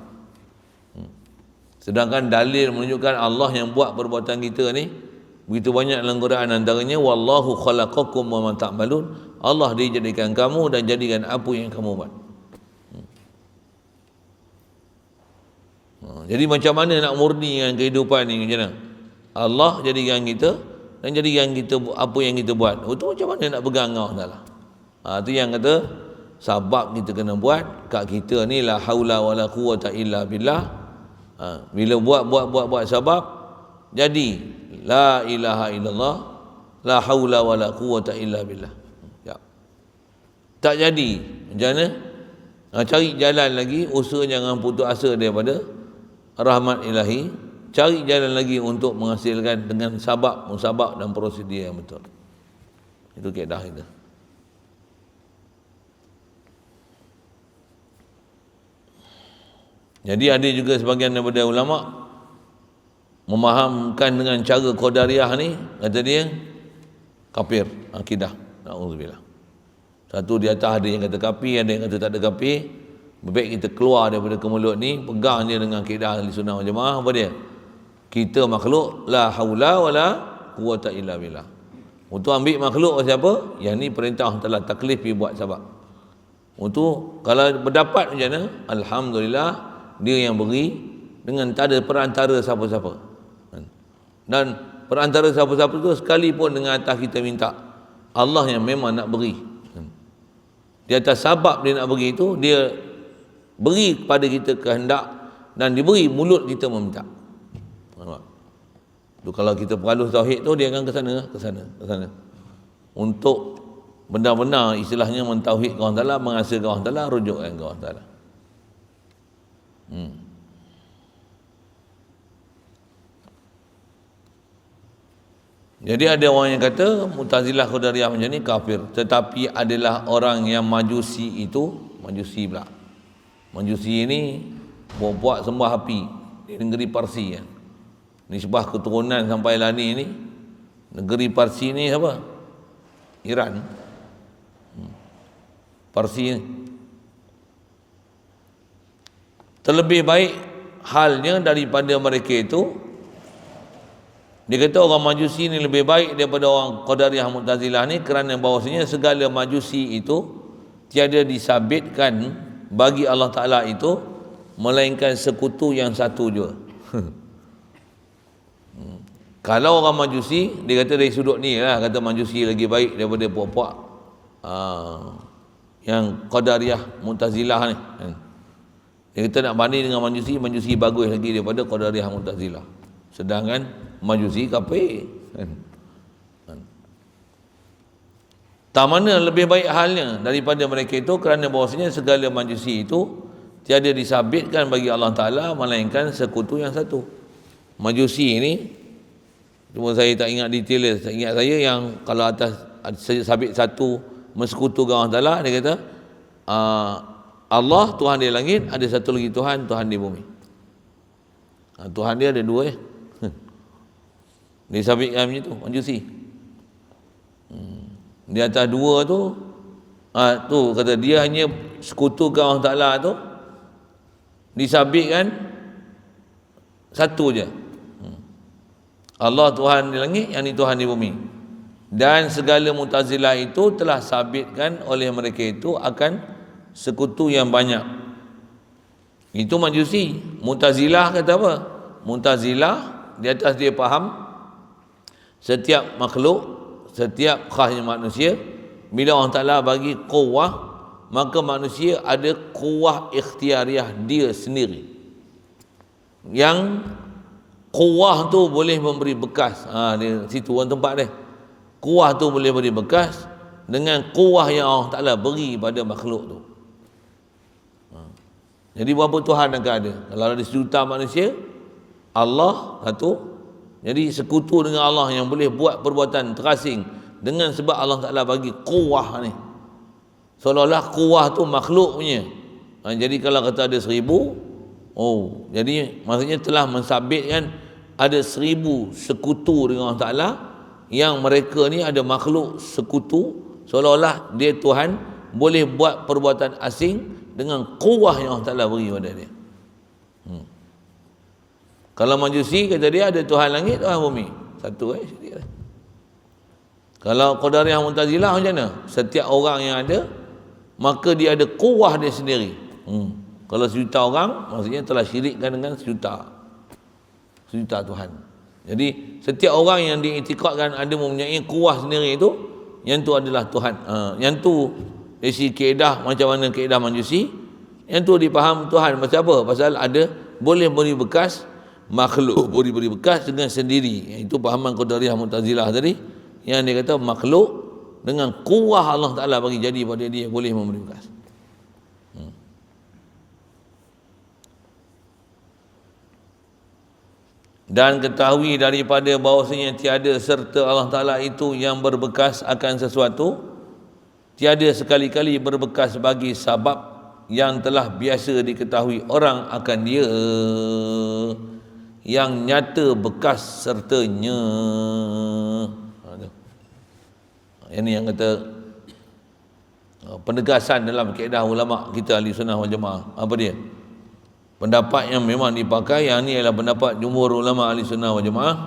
Sedangkan dalil menunjukkan Allah yang buat perbuatan kita ni begitu banyak dalam Quran, antaranya wallahu khalaqakum wa ma ta'malun, Allah dia jadikan kamu dan jadikan apa yang kamu buat. Jadi macam mana nak murnikan kehidupan ni, macam mana? Allah jadikan kita dan jadikan kita apa yang kita buat. Itu macam mana nak pegang Allah Ta'ala? Itu yang kata sebab kita kena buat kat kita ni, la haula wala quwata illa billah. Bila buat sebab jadi la ilaha illallah, la haula wala quwata illa billah. Ya. Tak jadi, macam mana? Cari jalan lagi, usaha jangan putus asa daripada rahmat ilahi, cari jalan lagi untuk menghasilkan dengan sabab, musabab dan prosedur yang betul. Itu kaedah kita. Jadi ada juga sebagian daripada ulama memahamkan dengan cara Qadariyah ni, kata dia kafir akidah. Na'udzubillah. Satu di atas ada yang kata kafir, ada yang kata tak ada kafir. Baik kita keluar daripada kemulut ni, pegang dia dengan kaedah ahli sunnah wal jamaah. Apa dia? Kita makhluk, la haula wala quwata illa billah. Untuk ambil makhluk siapa? Yang ni perintah telah taklif pergi buat sebab. Untuk kalau berdapat macam mana? Alhamdulillah, dia yang beri dengan tak ada perantara siapa-siapa. Dan perantara siapa-siapa tu sekalipun dengan atas kita minta, Allah yang memang nak beri. Di atas sabab dia nak beri itu, dia beri kepada kita kehendak dan diberi mulut kita meminta. Tu kalau kita perhalus tauhid tu, dia akan ke sana. Untuk benar-benar istilahnya mentauhid Allah Ta'ala, menghasilkan Allah Ta'ala, rujukkan ke Allah Ta'ala. Jadi ada orang yang kata Mu'tazilah Qadariyah macam ni kafir, tetapi adalah orang yang majusi itu, majusi pula. Majusi ini buat sembah api di negeri Parsi kan. Nisbah keturunan sampai Lani ni, negeri Parsi ni apa? Iran. Parsi ni. Terlebih baik halnya daripada mereka itu, dia kata orang Majusi ni lebih baik daripada orang Qadariyah Mu'tazilah ni, kerana bahawasanya segala Majusi itu tiada disabitkan bagi Allah Ta'ala itu melainkan sekutu yang satu jua. Kalau orang Majusi, dia kata dari sudut ni lah, kata Majusi lagi baik daripada puak-puak yang Qadariyah Mu'tazilah ni kan. Dia kata nak banding dengan Majusi bagus lagi daripada Qadariyah Mu'tazilah. Sedangkan Majusi kafir kan. Tak mana lebih baik halnya daripada mereka itu, kerana bahawasanya segala Majusi itu tiada disabitkan bagi Allah Ta'ala melainkan sekutu yang satu. Majusi ini, cuma saya tak ingat detail dia, tak ingat saya yang kalau atas sabit satu mensekutukan Allah Ta'ala, dia kata Allah Tuhan di langit, ada satu lagi Tuhan di bumi. Tuhan dia ada dua disabitkan macam tu Majusi. Di atas dua tu tu kata dia hanya sekutukan Allah Ta'ala tu disabitkan satu je, Allah Tuhan di langit, yang ni Tuhan di bumi. Dan segala Mu'tazilah itu telah sabitkan oleh mereka itu akan sekutu yang banyak. Itu Majusi. Mu'tazilah kata apa? Mu'tazilah di atas dia faham setiap makhluk, setiap khasnya manusia, bila Allah Ta'ala bagi quwwah, maka manusia ada quwwah ikhtiariah dia sendiri. Yang quwwah tu boleh memberi bekas. Dia situ orang tempat dia. Quwwah tu boleh beri bekas dengan quwwah yang Allah Ta'ala beri pada makhluk tu. Jadi berapa Tuhan akan ada? Kalau ada sejuta manusia, Allah satu. Jadi sekutu dengan Allah yang boleh buat perbuatan terasing dengan sebab Allah Ta'ala bagi quwwah ni. Seolah-olah quwwah tu makhluk punya. Jadi kalau kata ada 1000, jadi maksudnya telah mensabitkan ada 1000 sekutu dengan Allah Ta'ala, yang mereka ni ada makhluk sekutu, seolah-olah dia Tuhan boleh buat perbuatan asing dengan quwwah yang Allah Ta'ala beri pada dia. Kalau Majusi kata dia ada Tuhan langit, Tuhan bumi. Satu syirik. Kalau Qadariyah Mu'tazilah macam mana? Setiap orang yang ada, maka dia ada quwwah dia sendiri. Kalau sejuta orang, maksudnya telah syirikkan dengan sejuta Tuhan. Jadi setiap orang yang diiktikadkan ada mempunyai quwwah sendiri itu, yang tu adalah Tuhan. Yang tu dari segi kaedah, macam mana kaedah Majusi, yang tu dipaham Tuhan pasal apa? Pasal ada boleh beri bekas makhluk, boleh beri bekas dengan sendiri. Itu pahaman Qadariyah Mu'tazilah tadi, yang dia kata makhluk dengan kuwah Allah Ta'ala bagi jadi pada dia boleh memberi bekas. Dan ketahui daripada bahawasanya tiada serta Allah Ta'ala itu yang berbekas akan sesuatu, tiada sekali-kali berbekas bagi sabab yang telah biasa diketahui orang akan dia, yang nyata bekas sertanya. Ini yang kata penegasan dalam kaedah ulama kita ahli sunnah wal jamaah. Apa dia? Pendapat yang memang dipakai, yang ni adalah pendapat jumhur ulama ahli sunnah wal jamaah.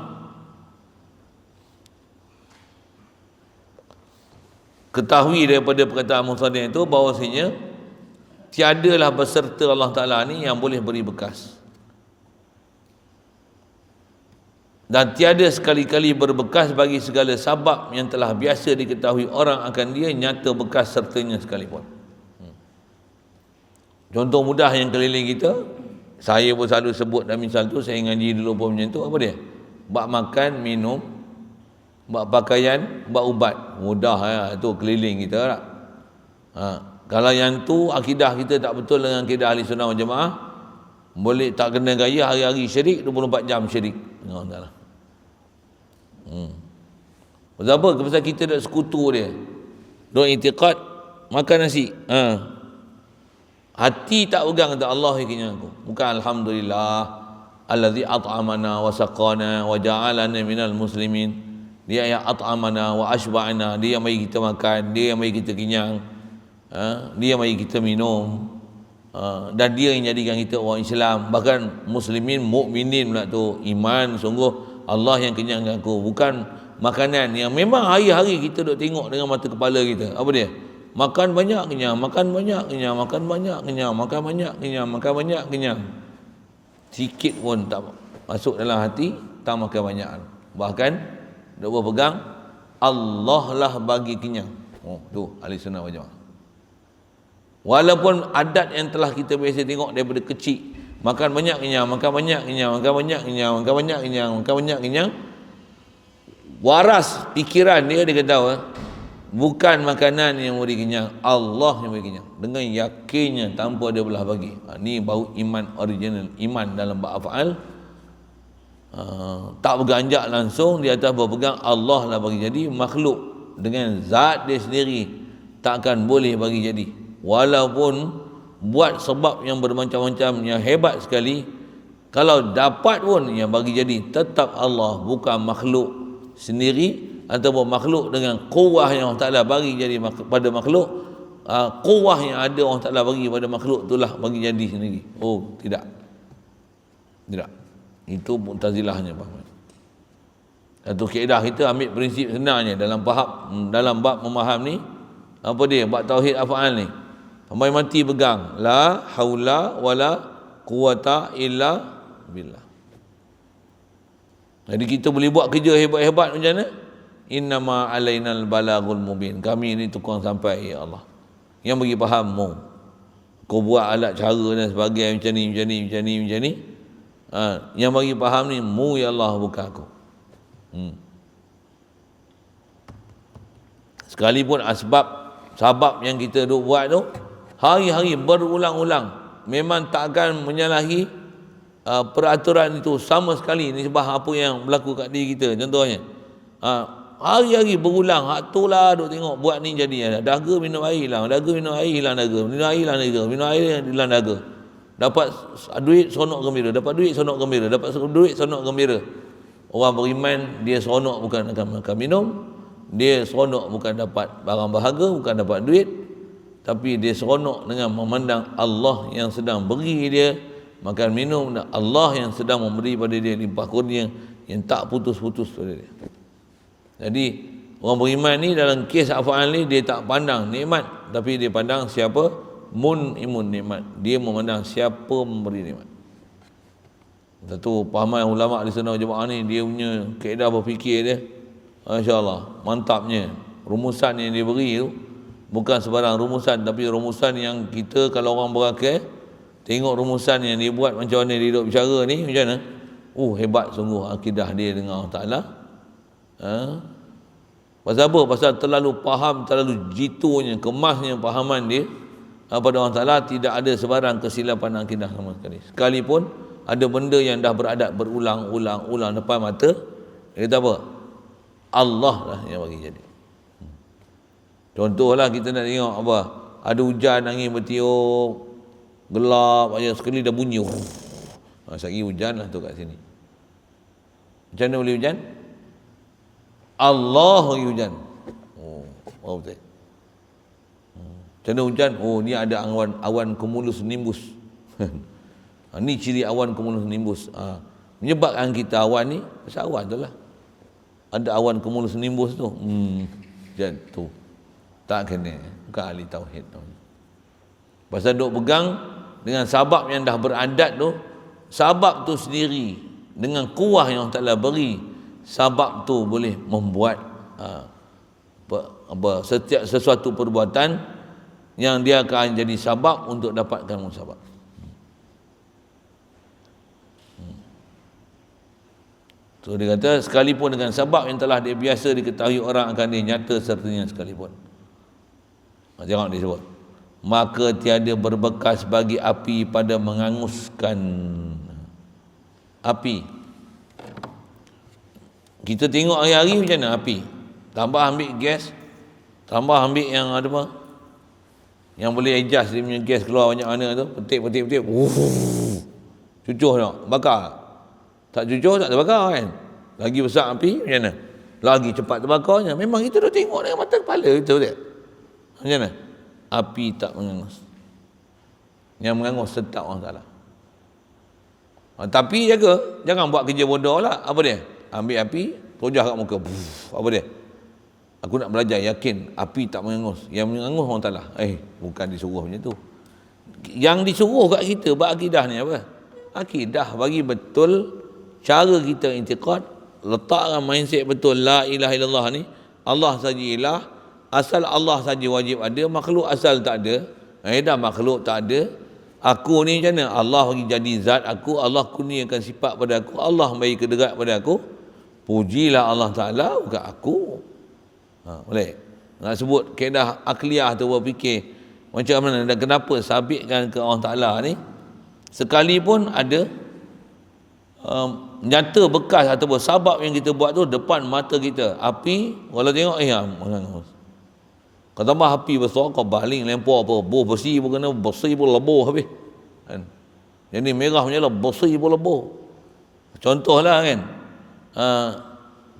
Ketahui daripada perkataan Musaddiq itu bahawasanya tiadalah beserta Allah Ta'ala ni yang boleh beri bekas, dan tiada sekali-kali berbekas bagi segala sabab yang telah biasa diketahui orang akan dia, nyata bekas sertanya sekalipun. Contoh mudah yang keliling kita, saya pun selalu sebut dan misal tu, saya ngaji dulu pun macam tu. Apa dia? Bak makan, minum, bak pakaian, bak ubat. Mudah ya, tu keliling kita tak? Kalau yang tu akidah kita tak betul dengan akidah ahli sunnah wal jamaah, boleh tak kena gaya hari-hari syirik, 24 jam syirik. Pasal apa? Pasal kita dah sekutu dia. Duk i'tiqad makan nasi. Hati tak pegang, kata Allah yang kenyang aku. Bukan alhamdulillah allazi at'amana wa saqana wa ja'alana minal muslimin. Dia yang at'amana wa ashba'ana, dia yang bagi kita makan, dia yang bagi kita kenyang, dia yang bagi kita minum, dan dia yang jadikan kita orang Islam. Bahkan muslimin, mukminin pula tu, iman sungguh Allah yang kenyangkan aku. Bukan makanan yang memang hari-hari kita duk tengok dengan mata kepala kita. Apa dia? Makan banyak kenyang, makan banyak kenyang, makan banyak kenyang, makan banyak kenyang, makan banyak kenyang. Sikit pun tak masuk dalam hati, tak makan banyak. Bahkan duk berpegang Allah lah bagi kenyang. Tu ahli sunnah wal jamaah. Walaupun adat yang telah kita biasa tengok daripada kecil, makan banyak kenyang, makan banyak kenyang, makan banyak kenyang, makan banyak kenyang, makan banyak kenyang, waras pikiran dia kata tahu bukan makanan yang memberi kenyang, Allah yang memberi kenyang, dengan yakinnya tanpa ada belah bagi. Ni baru iman original, iman dalam bab afal. Tak berganjak langsung di atas berpegang Allah lah bagi jadi, makhluk dengan zat dia sendiri takkan boleh bagi jadi, walaupun buat sebab yang bermacam-macam yang hebat sekali, kalau dapat pun yang bagi jadi tetap Allah, bukan makhluk sendiri ataupun makhluk dengan kuwah yang Allah Ta'ala bagi jadi pada makhluk. Kuwah yang ada Allah Ta'ala bagi pada makhluk itulah bagi jadi sendiri. Oh, tidak, itu Mu'tazilahnya. Satu kaedah kita ambil prinsip senangnya dalam bab memaham ni, apa dia? Bab tauhid af'al ni. Sampai mati pegang la haula wala quwata illa billah. Jadi kita boleh buat kerja hebat-hebat macam mana? Innama alainal balagul mubin. Kami ni tukang sampai, ya Allah. Yang bagi faham mu. Kau buat alat cara dan sebagainya macam ni. Yang bagi faham ni mu, ya Allah, bukan aku. Sekalipun sebab yang kita duk buat tu hari-hari berulang-ulang, memang takkan menyalahi peraturan itu sama sekali nisbah apa yang berlaku kat diri kita. Contohnya hari-hari berulang, hak tu lah duk tengok buat ni jadi, dahaga minum air hilang, dahaga minum air hilang dahaga, minum air hilang dahaga, minum air hilang dahaga, dapat duit sonok gembira, dapat duit sonok gembira, dapat duit sonok gembira. Orang beriman dia seronok bukan akan makan minum, dia seronok bukan dapat barang berharga, bukan dapat duit, tapi dia seronok dengan memandang Allah yang sedang beri dia makan minum, dan Allah yang sedang memberi pada dia limpah kurnia yang tak putus-putus pada dia. Jadi orang beriman ni dalam kes af'al ni dia tak pandang nikmat, tapi dia pandang siapa imun nikmat. Dia memandang siapa memberi nikmat. Satu pahaman ulama di sana jemaah ni, dia punya kaedah berfikir dia, masya-Allah, mantapnya. Rumusan yang dia beri tu bukan sebarang rumusan, tapi rumusan yang kita kalau orang berakal tengok rumusan yang dia buat, macam mana dia duduk bicara ni, macam mana? Hebat sungguh akidah dia dengan Allah Ta'ala. Pasal apa? Pasal terlalu faham, terlalu jitunya, kemasnya pahaman dia pada Allah Ta'ala. Tidak ada sebarang kesilapan akidah sama sekali. Sekalipun ada benda yang dah beradat berulang-ulang depan mata, dia kata apa? Allah lah yang bagi jadi. Contohlah kita nak tengok apa? Ada hujan, angin bertiup, gelap aja, sekali dah bunyi. Sekali hujan lah tu kat sini. Macam mana boleh hujan? Allah bagi hujan. Betul. Macam mana hujan? Ni ada awan cumulus nimbus. Ni ciri awan cumulus nimbus. Menyebabkan kita awan ni, pasal awan tu lah. Ada awan cumulus nimbus tu. Macam tu. Tak kena. Bukan ahli tauhid tu. Pasal duk pegang dengan sabab yang dah beradat tu, sabab tu sendiri dengan kuah yang Allah Ta'ala beri, sabab tu boleh membuat setiap sesuatu perbuatan yang dia akan jadi sabab untuk dapatkan musabab. So dia kata sekalipun dengan sebab yang telah dia biasa diketahui orang akan dia nyata sertanya sekalipun. Jangan disebut. Maka tiada berbekas bagi api pada menganguskan api. Kita tengok hari-hari macam mana api. Tambah ambil gas, tambah ambil yang ada apa? Yang boleh adjust dia punya gas keluar banyak mana tu, petik. Cucuh tak? Bakar. Tak cucuh tak terbakar kan. Lagi besar api macam mana? Lagi cepat terbakarnya. Memang kita dah tengok dengan mata kepala kita tak? Macam mana? Api tak mengangus. Yang mengangus tetap Allah Ta'ala. Tapi jangan buat kerja bodoh lah. Apa dia? Ambil api, tojah kat muka. Apa dia? Aku nak belajar yakin api tak mengangus. Yang mengangus Allah Ta'ala. Bukan disuruh macam tu. Yang disuruh kat kita buat akidah ni apa? Akidah bagi betul cara kita intiqad, letakkan mindset betul la ilaha illallah ni, Allah saja ilah, asal Allah saja wajib ada, makhluk asal tak ada. Dah makhluk tak ada, aku ni macam mana? Allah bagi jadi zat aku, Allah kurniakan sifat pada aku, Allah bagi kederat pada aku. Pujilah Allah Ta'ala, bukan aku. Boleh? Nak sebut kaedah akliyah tu berfikir macam mana dan kenapa sabitkan ke Allah Ta'ala ni. Sekalipun ada nyata bekas ataupun sabab yang kita buat tu depan mata kita. Api, kalau tengok, mengangus. Kau tambah api besar, kau baling lempar apa, boh besi pun kena, besi pun lebur habis. Kan? Jadi merah punya lah, besi pun lebur. Contohlah kan,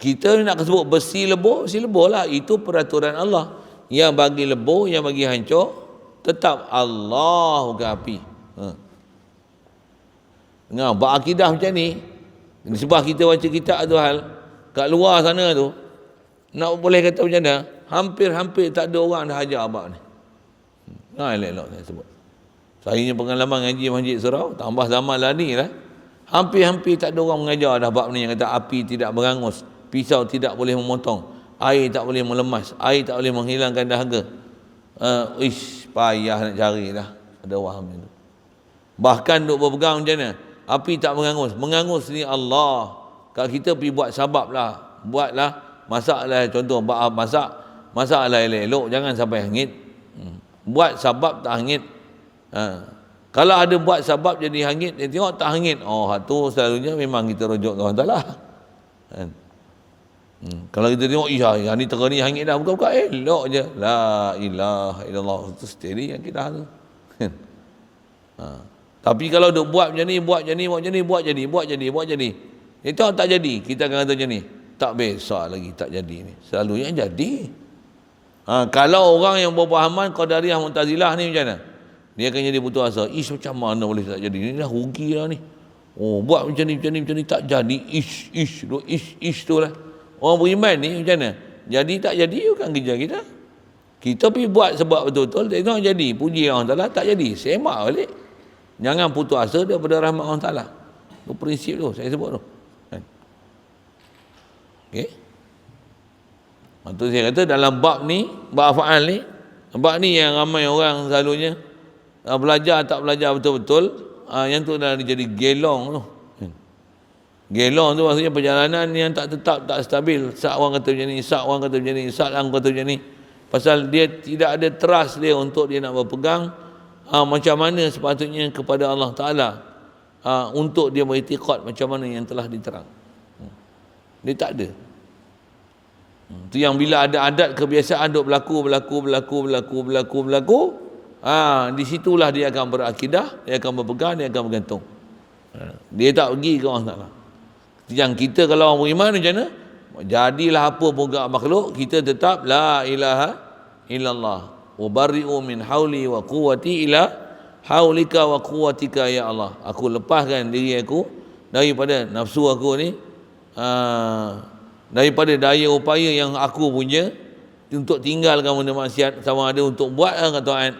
kita nak sebut besi lebur lah. Itu peraturan Allah. Yang bagi lebur, yang bagi hancur, tetap Allah bukan api. Berakidah macam ni, sebab kita baca kitab tu hal, kat luar sana tu, nak boleh kata macam mana, hampir-hampir tak ada orang dah hajar abang ni. Elok-elok saya sebut. Saya pengalaman ngaji Masjid Surau, tambah zaman lah ni lah, hampir-hampir tak ada orang mengajar dah bab ni yang kata api tidak berangus, pisau tidak boleh memotong, air tak boleh melemas, air tak boleh menghilangkan dahaga. Payah nak cari dah ada orang macam tu. Bahkan duk berpegang macam mana, api tak mengangus ni Allah. Kalau kita pergi buat sabab lah, buatlah, masaklah, contoh masaklah elok-elok, jangan sampai hangit. Buat sabab tak hangit. Kalau ada buat sabab jadi hangit, dia tengok tak hangit, tu selalunya memang kita rujuk ke orang Ta'ala. Kalau kita tengok, yang ni tera ni hangit dah, buka-buka elok je, la ilaha illallah, itu steady yang kita tu. Tapi kalau duk buat macam ni, buat jadi, itu tak jadi, kita akan kata macam ni, tak besar lagi tak jadi ni, selalu yang jadi. Kalau orang yang berpahaman Qadariyah Mu'tazilah ni macam mana? Dia akan jadi putus asa. Macam mana boleh tak jadi? Ni dah rugi lah ni. Buat macam ni tak jadi. Ish tu lah. Orang beriman ni macam mana? Jadi tak jadi bukan kerja kita. Kita pergi buat sebab betul-betul, tengok jadi. Puji Allah Ta'ala, tak jadi. Semak balik. Jangan putus asa daripada rahmat Allah Ta'ala. Itu prinsip tu, saya sebut tu. Okey? Itu saya kata dalam bab ni, bab af'al ni, bab ni yang ramai orang selalunya belajar tak belajar betul-betul, yang tu dah jadi gelong tu. Gelong tu maksudnya perjalanan yang tak tetap, tak stabil. Sak orang kata macam ni, sak orang kata macam ni, sak orang kata macam ni. Pasal dia tidak ada trust dia untuk dia nak berpegang macam mana sepatutnya kepada Allah Ta'ala, untuk dia beriktikad macam mana yang telah diterang. Dia tak ada. Itu yang bila ada adat kebiasaan duk berlaku, di situlah dia akan berakidah, dia akan berpegang, dia akan bergantung. Dia tak pergi ke Allah Ta'ala. Yang kita kalau orang beriman macam mana? Jadilah apa pun gak makhluk, kita tetap la ilaha illallah. Ubarri'u min hauli wa quwwati ila haulika wa quwwatika ya Allah. Aku lepaskan diri aku daripada nafsu aku ni, daripada daya upaya yang aku punya untuk tinggalkan benda maksiat, sama ada untuk buat atau taat.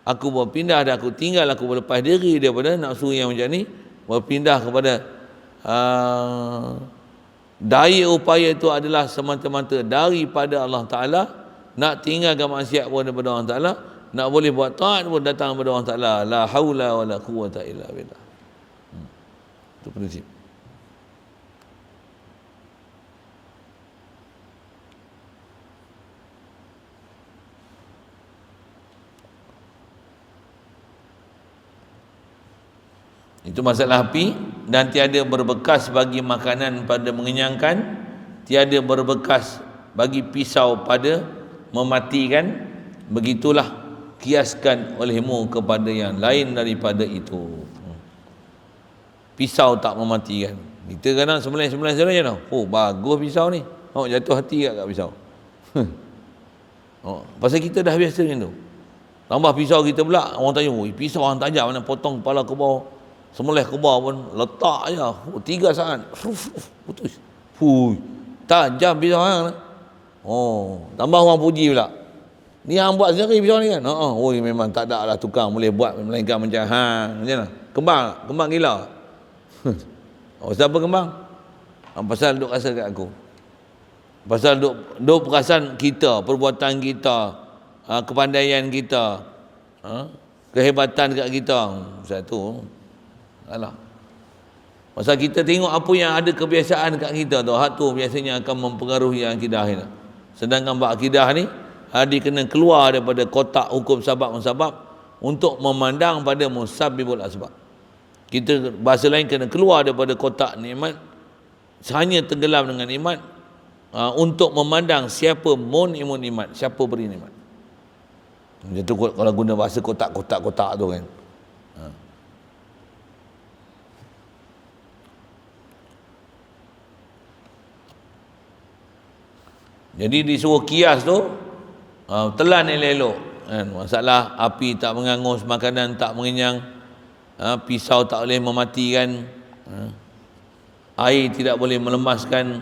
Aku berpindah dan aku tinggal, aku berlepas diri daripada nafsu yang macam ni, berpindah kepada daya upaya itu adalah semata-mata daripada Allah Ta'ala. Nak tinggalkan maksiat pun daripada Allah Ta'ala, nak boleh buat taat pun datang daripada Allah Ta'ala. La haula wa la quwwata illa billah. Itu prinsip. Itu masalah api. Dan tiada berbekas bagi makanan pada mengenyangkan, tiada berbekas bagi pisau pada mematikan. Begitulah kiaskan olehmu kepada yang lain daripada itu. Pisau tak mematikan. Kita kadang sembilan-sembilan je tau. Bagus pisau ni. Jatuh hati kat pisau. Pasal kita dah biasa macam tu. Tambah pisau kita pula, orang tanya, pisau orang tajam mana, potong kepala ke bawah, semoleh ke bawah pun letak je 3 saat putus. Tajam pisau hang. Tambah orang puji pula, ni hang buat sendiri pisau ni kan? Memang tak ada lah tukang boleh buat, melainkan macam hang macam mana? Kembang gila. Siapa kembang? Pasal duk rasa kat aku. Pasal duk perasan kita, perbuatan kita, kepandaian kita, kehebatan dekat kita. Satu. Alah. Pasal kita tengok apa yang ada kebiasaan dekat kita tu, hak tu biasanya akan mempengaruhi akidah kita. Sedangkan bab akidah ni, dia kena keluar daripada kotak hukum sabab-musabab untuk memandang pada musabbibul asbab. Kita bahasa lain kena keluar daripada kotak nikmat, hanya tenggelam dengan nikmat, untuk memandang siapa munimun nikmat, siapa beri nikmat. Macam tu kalau guna bahasa kotak-kotak tu kan. Jadi disuruh kias tu, telan elok-elok kan. Masalah api tak mengangus, makanan tak mengenyang, pisau tak boleh mematikan, air tidak boleh melemaskan.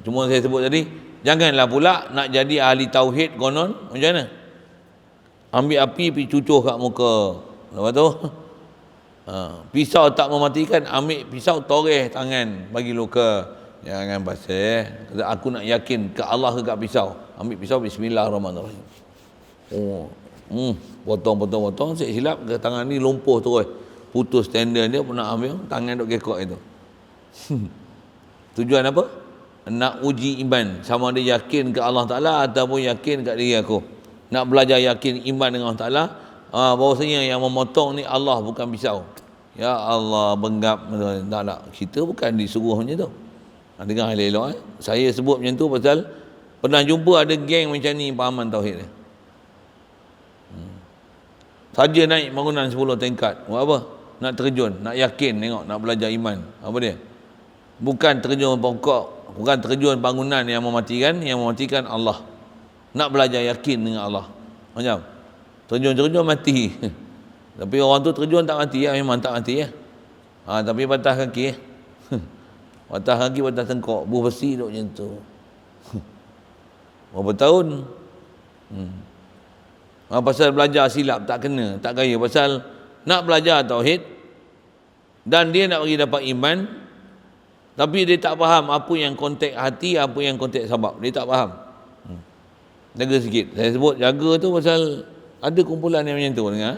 Cuma saya sebut tadi, janganlah pula nak jadi ahli tauhid konon macam mana? Ambil api pergi cucuh kat muka. Lepas tu pisau tak mematikan, ambil pisau toreh tangan bagi luka. Jangan pasal aku nak yakin ke Allah ke kat pisau. Ambil pisau, bismillahirrahmanirrahim. Potong, saya silap ke tangan ni lumpuh terus. Putus tendon dia pun nak ambil, tangan duk gekok itu. Tujuan apa? Nak uji iman, sama ada yakin ke Allah Ta'ala ataupun yakin kat diri aku. Nak belajar yakin iman dengan Allah Ta'ala, bahawasanya yang memotong ni Allah bukan pisau. Ya Allah, benggap. Tak, kita bukan disuruh macam tu. Dengar elok-elok. Saya sebut macam tu pasal pernah jumpa ada geng macam ni pahaman tauhid dia. Saja naik bangunan 10 tingkat, buat apa? Nak terjun, nak yakin tengok, nak belajar iman. Apa dia? Bukan terjun pokok, bukan terjun bangunan yang mematikan, yang mematikan Allah. Nak belajar yakin dengan Allah. Macam terjun mati. Tapi orang tu terjun tak mati ya, memang tak mati ya. Tapi patah kaki ya. Patah kaki, patah tengkok, buh besi duk macam tu. Berapa tahun? Pasal belajar silap tak kena, tak gaya. Pasal nak belajar tauhid dan dia nak bagi dapat iman, tapi dia tak faham apa yang konteks hati, apa yang konteks sabab. Dia tak faham. Jaga sikit. Saya sebut jaga tu pasal ada kumpulan yang macam tu, dengar.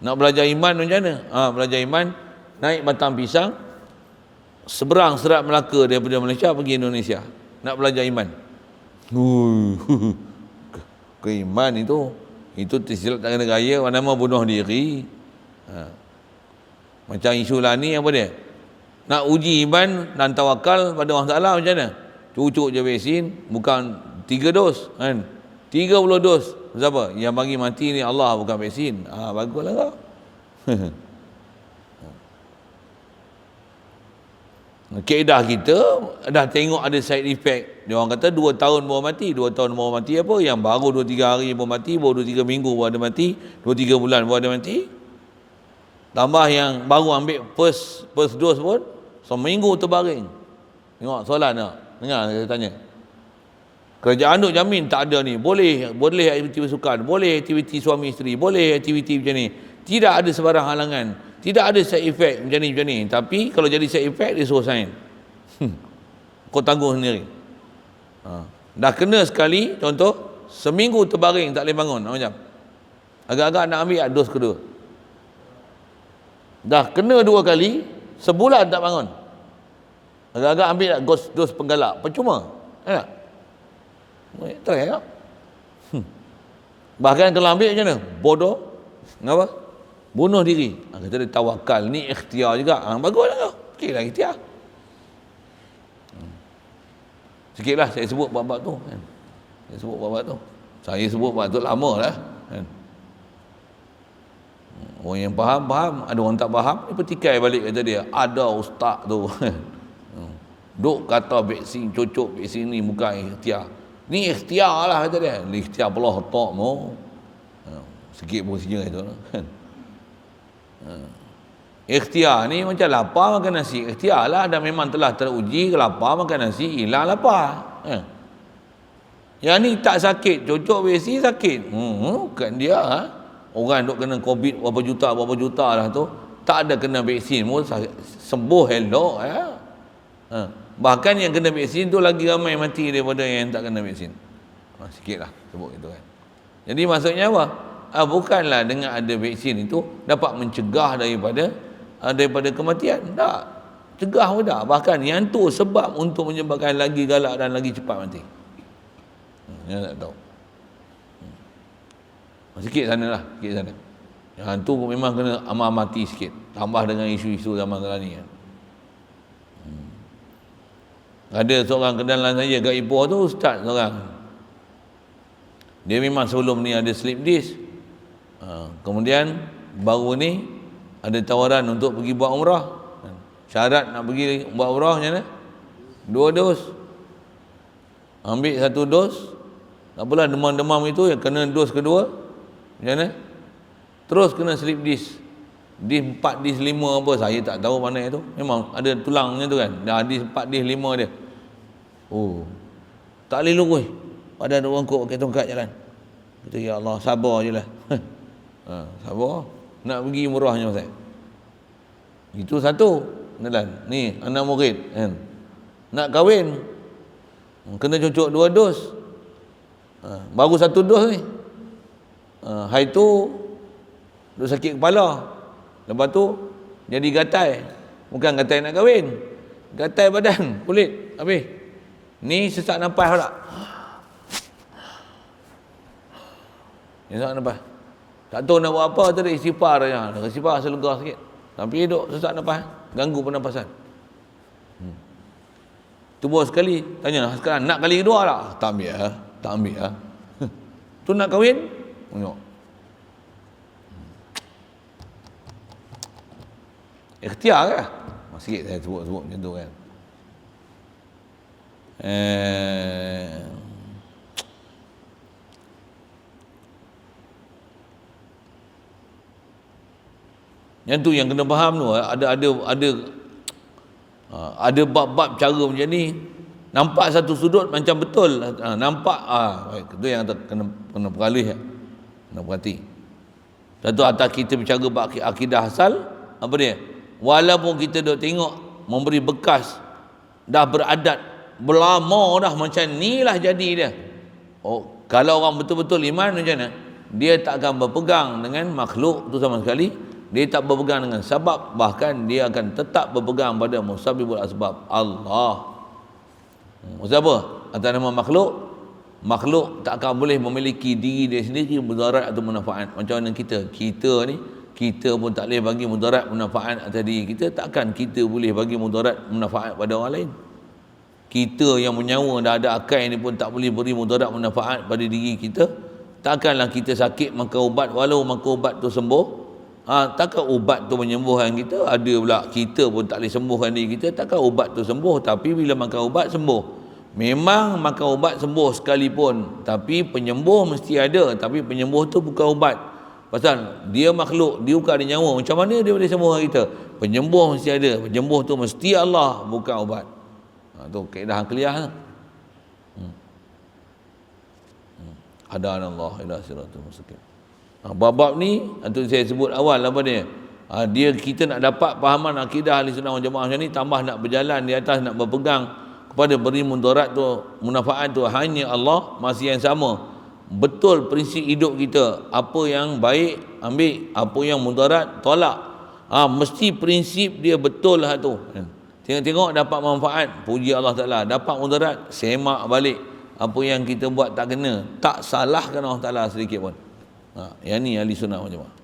Nak belajar iman macam mana? Belajar iman, naik batang pisang, seberang Selat Melaka daripada Malaysia pergi Indonesia. Nak belajar iman. Keiman itu tersilap tak kena gaya, nama bunuh diri. Macam isu lah ni, apa dia? Nak uji iman dan tawakal pada Allah Ta'ala macam mana? Cucuk je vaksin, bukan 3 dos kan? 30 dos. Siapa? Yang bagi mati ni Allah, bukan vaksin. Baguslah kau. Kaedah kita dah tengok ada side effect. Dia orang kata 2 tahun baru mati. 2 tahun baru mati apa? Yang baru 2-3 hari baru mati, baru 2-3 minggu baru ada mati, 2-3 bulan baru ada mati. Tambah yang baru ambil first dose pun seminggu terbaring. Tengok soalan tak? Dengar saya tanya. Kerajaan duk jamin tak ada ni. Boleh aktiviti bersukan, boleh aktiviti suami isteri, boleh aktiviti macam ni. Tidak ada sebarang halangan. Tidak ada side effect macam ni. Tapi kalau jadi side effect, dia suruh sign. Kau tanggung sendiri. Dah kena sekali, contoh, seminggu terbaring tak boleh bangun. Macam agak-agak nak ambil dos kedua. Dah kena 2 kali, sebulan tak bangun. Agak-agak ambil dos penggalak. Percuma. Tak? Try tak? Bahkan kalau ambil macam mana? Bodoh. Kenapa? Bunuh diri. Kata dia tawakal. Ni ikhtiar juga. Baguslah kau. Okeylah ikhtiar. Sikitlah saya sebut bab-bab tu kan. Saya sebut bab tu lama lah kan. Orang yang faham, ada orang tak faham, dia petikai balik kata dia, ada ustaz tu duk kata vaksin, cucuk vaksin ni bukan ikhtiar. Ni ikhtiar lah kata dia. Ikhtiar pula otak mau. Sikit posisinya itu kan. Ikhtiar ni macam lapar makan nasi. Ikhtiar lah, dan memang telah teruji lapar makan nasi, hilang lapar. Yang ni tak sakit, cucuk vaksin sakit. Bukan dia. Orang duk kena COVID berapa juta lah tu, tak ada kena vaksin pun sembuh elok. Bahkan yang kena vaksin tu lagi ramai mati daripada yang tak kena vaksin. Sikit lah sebut itu kan. Jadi maksudnya apa? Bukanlah dengan ada vaksin itu dapat mencegah daripada kematian. Tak. Cegah pun tak. Bahkan yang tu sebab untuk menyebabkan lagi galak dan lagi cepat mati. Yang tak tahu. Sikit sana lah. Sikit sana. Yang tu memang kena amal mati sikit. Tambah dengan isu-isu zaman sekarang ni kan. Ada seorang kenalan saya kat Ipoh tu, ustaz seorang. Dia memang sebelum ni ada slip disc. Kemudian baru ni ada tawaran untuk pergi buat umrah. Syarat nak pergi buat umrah macam mana? 2 dos. Ambil 1 dos. Tak apalah demam-demam itu yang kena dos kedua. Macam mana? Terus kena slip disc. Disc 4, disc 5 apa, saya tak tahu mana itu. Memang ada tulangnya tu kan. Dah disc 4, disc 5 dia. Oh. Tak boleh lurus. Pada ada orang kok pakai tongkat jalan. Kata, ya Allah, sabar je lah. Sabar. Nak pergi umrahnya Ustaz. Itu satu. Ni, anak murid. Kan? Nak kahwin. Kena cucuk 2 dos. Baru 1 dos ni. Hari tu, duk sakit kepala. Lepas tu, jadi gatai. Bukan gatai nak kahwin. Gatai badan, kulit. Habis. Ni sesak nafas tak? Sesak nafas. Tak tahu nak buat apa, tu ada istighfar je. Istighfar selega sikit. Tapi duk sesak nafas, ganggu pernafasan. Tubuh sekali, tanya sekarang nak kali kedua tak? Tak ambil lah. Tak ambil lah. Tu nak kahwin? Tengok. Ikhtiar ke? Sikit saya sebut macam tu kan. Yang tu yang kena faham tu, ada bab-bab cara macam ni. Nampak satu sudut macam betul, nampak itu yang kena peralih, kena perhati. Satu atas kita bercara bab akidah asal, apa dia? Walaupun kita duk tengok memberi bekas dah beradat berlama dah macam ni lah jadi dia. Kalau orang betul-betul iman macam mana? Dia tak akan berpegang dengan makhluk tu sama sekali. Dia tak berpegang dengan sebab, bahkan dia akan tetap berpegang pada musabibul asbab, Allah. Maksud apa? Atas nama makhluk, makhluk tak akan boleh memiliki diri dia sendiri mudarat atau manfaat. Macam mana kita ni, kita pun tak boleh bagi mudarat manfaat atas diri kita, takkan kita boleh bagi mudarat manfaat pada orang lain. Kita yang menyawa dah ada akal ni pun tak boleh beri mudarat manfaat pada diri kita. Takkanlah kita sakit makan ubat, walau makan ubat tu sembuh. Takkan ubat tu menyembuhkan kita? Ada pula kita pun tak boleh sembuhkan diri kita. Takkan ubat tu sembuh, tapi bila makan ubat sembuh. Memang makan ubat sembuh sekalipun, tapi penyembuh mesti ada. Tapi penyembuh tu bukan ubat. Pasal dia makhluk, dia bukan ada nyawa. Macam mana dia boleh sembuhkan kita? Penyembuh mesti ada. Penyembuh tu mesti Allah, bukan ubat. Tu kaedah kuliah lah. Hadanallah ila siratal mustaqim. Bab-bab ni itu saya sebut awal apa dia? Dia kita nak dapat fahaman akidah ahli sunnah wal jamaah macam ni, tambah nak berjalan di atas, nak berpegang kepada beri mudarat tu, manfaat tu hanya Allah, masih yang sama. Betul prinsip hidup kita, apa yang baik ambil, apa yang mudarat tolak. Mesti prinsip dia betul lah tu. Tengok-tengok dapat manfaat, puji Allah Taala. Dapat mudarat, semak balik. Apa yang kita buat tak kena, tak salahkan Allah Taala sedikit pun. Yang ni ahli sunnah wal jamaah.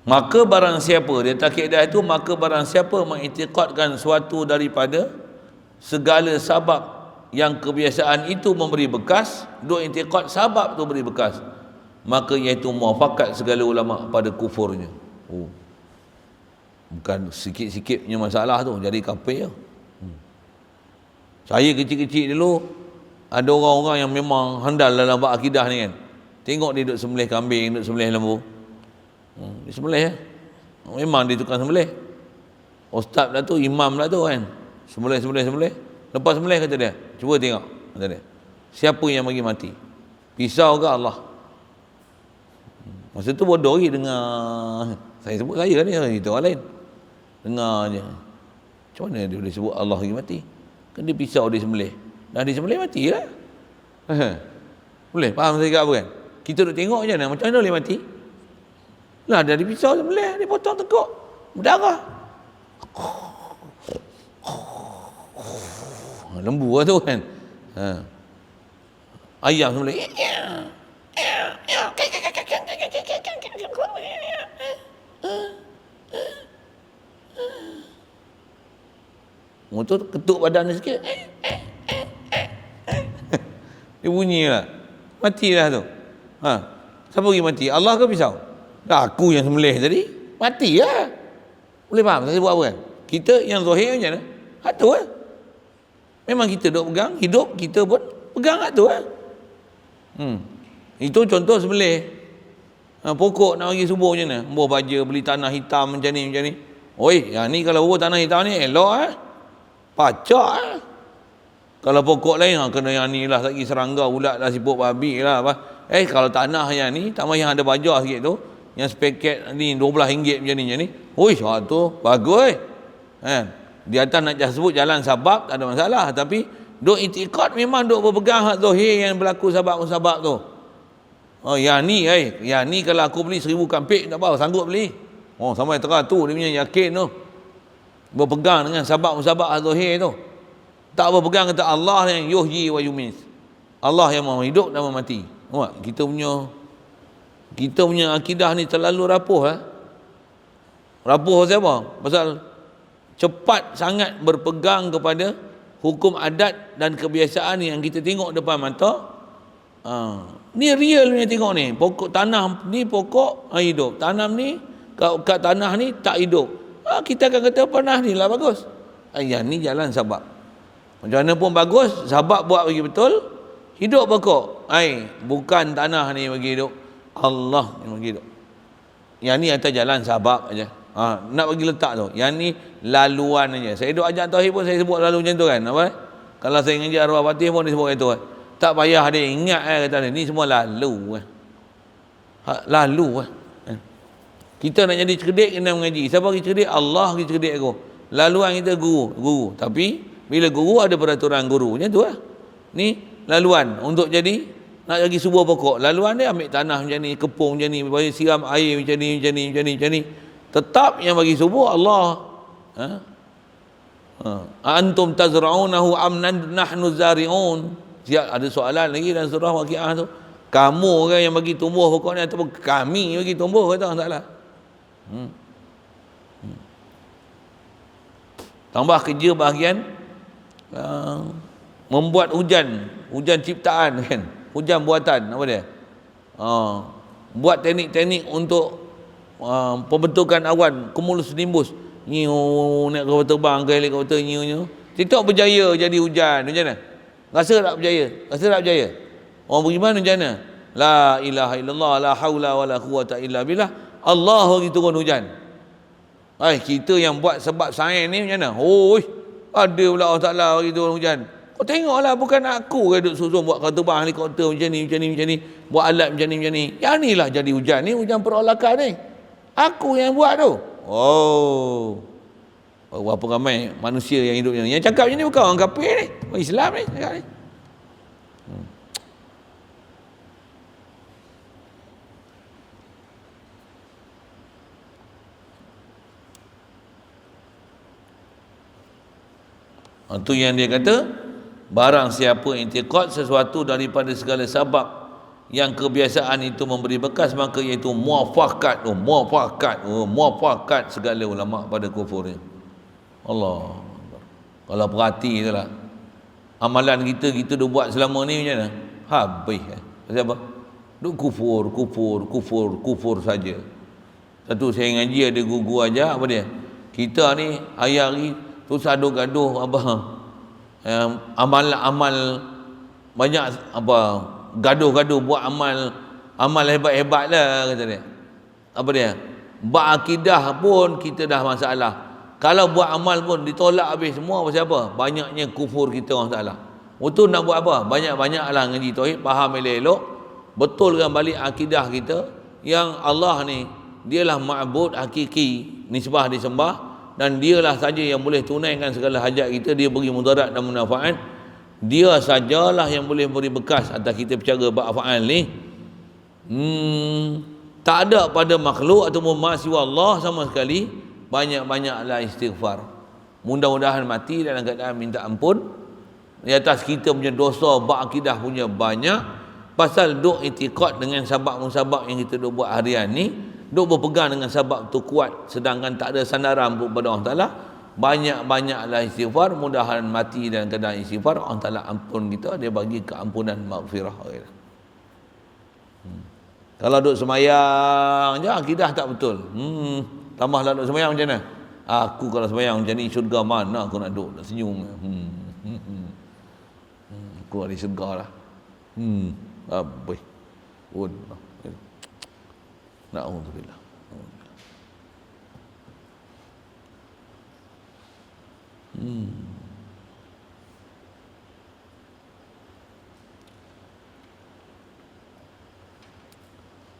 Maka barang siapa, dia takidah itu, maka barang siapa mengiktikadkan suatu daripada segala sabab yang kebiasaan itu memberi bekas, duk iktikad sabab tu beri bekas, maka iaitu muafakat segala ulama pada kufurnya. Bukan sikit-sikitnya masalah tu jadi kafir. Saya kecil-kecil dulu ada orang-orang yang memang handal dalam bab akidah ni kan. Tengok dia duk sembelih kambing, duk sembelih lembu. Dia sembelih Memang dia tukang sembelih. Ustaz lah tu, imam lah tu kan. Sembelih. Lepas sembelih kata dia, cuba tengok, kata dia. Siapa yang bagi mati? Pisau ke Allah? Masa tu bodoh lagi dengar. Saya sebut saya ni, itu orang lain. Dengar je. Macam mana dia boleh sebut Allah bagi mati? Kan dia pisau dia sembelih. Dah dia sembelih mati lah. Boleh faham saya kat apa kan? Kita duk tengok je macam mana boleh mati? Lah dari pisau sembelih, dia potong tekuk, berdarah. Lembu lah tu kan. Ayam sembelih. Motor ketuk badan dia sikit. Dia bunyi lah. Matilah tu. Siapa pergi mati? Allah ke pisau? Aku yang sembelih tadi. Mati lah. Boleh faham saya buat apa kan? Kita yang zahir macam mana? Hak tu lah. Memang kita duk pegang, hidup kita pun pegang hak tu lah. Itu contoh sembelih. Pokok nak bagi subuh macam mana? Buah baja, beli tanah hitam macam ni. Oi, yang ni kalau buah tanah hitam ni elok pacak Kalau pokok lain kena yang ni lah, lagi serangga, ulat lah, siput babi lah. Kalau tanah yang ni, tambah yang ada baja sikit tu, yang sepeket ni RM12 macam ni. Oi, tu bagus. Di atas nak sebut jalan sabab tak ada masalah, tapi duk itikad memang duk berpegang hak zahir yang berlaku sabab-musabab tu. Yang ni kalau aku beli 1000 kampik tak apa, sanggup beli. Sampai terah tu dia punya yakin tu. Berpegang dengan sabab-musabab hak zahir tu. Tak berpegang kata Allah yang yuhyi wa yumis. Allah yang maha hidup dan maha mati. Nampak? Kita punya akidah ni terlalu rapuh. Rapuh siapa? Pasal cepat sangat berpegang kepada hukum adat dan kebiasaan yang kita tengok depan mata. Ni real punya tengok ni. Pokok tanah ni pokok hidup. Tanam ni kat tanah ni tak hidup. Kita akan kata tanah ni lah bagus. Yang ni jalan sabab. Macam mana pun bagus, sabab buat bagi betul, hidup pokok. Bukan tanah ni bagi hidup, Allah yang bagi hidup. Yang ni atas jalan sabab aja. Nak bagi letak tu. Yang ni laluan aja. Saya duk ajak tauhid pun saya sebut lalu macam tu kan. Apa? Kalau saya ngaji arwah batin pun dia sebut itu kan. Tak payah dia ingat kata ni semua lalu kan. Lalu kan. Kita nak jadi cerdik kena mengaji. Siapa bagi cerdik? Allah bagi cerdik aku. Laluan kita guru. Tapi bila guru ada peraturan guru. Macam tu lah. Ni laluan untuk jadi nak bagi sebuah pokok. Laluan dia ambil tanah macam ni, kepung macam ni, bagi siram air macam ni. Tetap yang bagi subuh Allah. Antum tazra'unahu am nahnu zari'un. Siap ada soalan lagi dalam surah Waqiah tu. Kamu kan yang bagi tumbuh pokok ni ataupun kami bagi tumbuh, kata tak salah. Tambah kerja bahagian membuat hujan ciptaan kan, hujan buatan apa dia? Buat teknik-teknik untuk pembentukan awan cumulus nimbus. Nak kapal terbang ke helikopter nyiu. TikTok berjaya jadi hujan. Macam mana? Rasa tak berjaya? Orang beriman macam mana? La ilaha illallah la haula wala quwata illa billah. Allah bagi turun hujan. Kita yang buat sebab sains ni macam mana? Ada pula Allah Ta'ala bagi turun hujan. Kau tengoklah, bukan aku ke duduk susun buat kapal terbang helikopter macam ni, buat alat macam ni. Yang ni lah jadi hujan ni, hujan perolakan ni. Aku yang buat tu. Berapa ramai manusia yang hidup ni. Yang cakap macam ni bukan orang kafir ni, orang Islam ni cakap ni. Itu yang dia kata, barang siapa intiqad sesuatu daripada segala sebab yang kebiasaan itu memberi bekas, maka iaitu muafakat segala ulama pada kufur ni. Allah, kalau perhati je lah amalan kita dah buat selama ni macam mana? Habis pasal apa? Duk kufur saja. Satu saya ngaji ada guru aja apa dia? Kita ni hari-hari terus gaduh abang. Amal banyak apa? Gaduh buat amal hebat-hebat lah kata dia. Apa dia? Bab akidah pun kita dah masalah. Kalau buat amal pun ditolak habis semua. Pasal apa? Banyaknya kufur kita orang Ta'ala. Betul nak buat apa? Banyak-banyaklah ngaji tauhid, faham elok-elok, betulkan balik akidah kita yang Allah ni dialah ma'bud hakiki, nisbah disembah, dan dialah saja yang boleh tunaikan segala hajat kita. Dia beri mudarat dan manfaat. Dia sajalah yang boleh beri bekas atas kita percara bab af'al ni. Tak ada pada makhluk ataupun mahasiswa Allah sama sekali. Banyak-banyaklah istighfar. Mudah-mudahan mati dalam keadaan minta ampun di atas kita punya dosa bab akidah punya banyak. Pasal duk itikad dengan sabab-musabab yang kita duk buat harian ni, duk berpegang dengan sabab tu kuat, sedangkan tak ada sandaran pun pada Allah Ta'ala. Banyak-banyaklah istighfar. Mudahan mati dalam keadaan istighfar, Allah Ta'ala ampun kita, dia bagi keampunan, maghfirah. Kalau duk semayang je akidah tak betul, tambahlah duk semayang macam mana? Aku kalau semayang macam ni, syurga mana aku nak duk, nak senyum. Aku ada syurga lah. Abai. Na'udzubillah.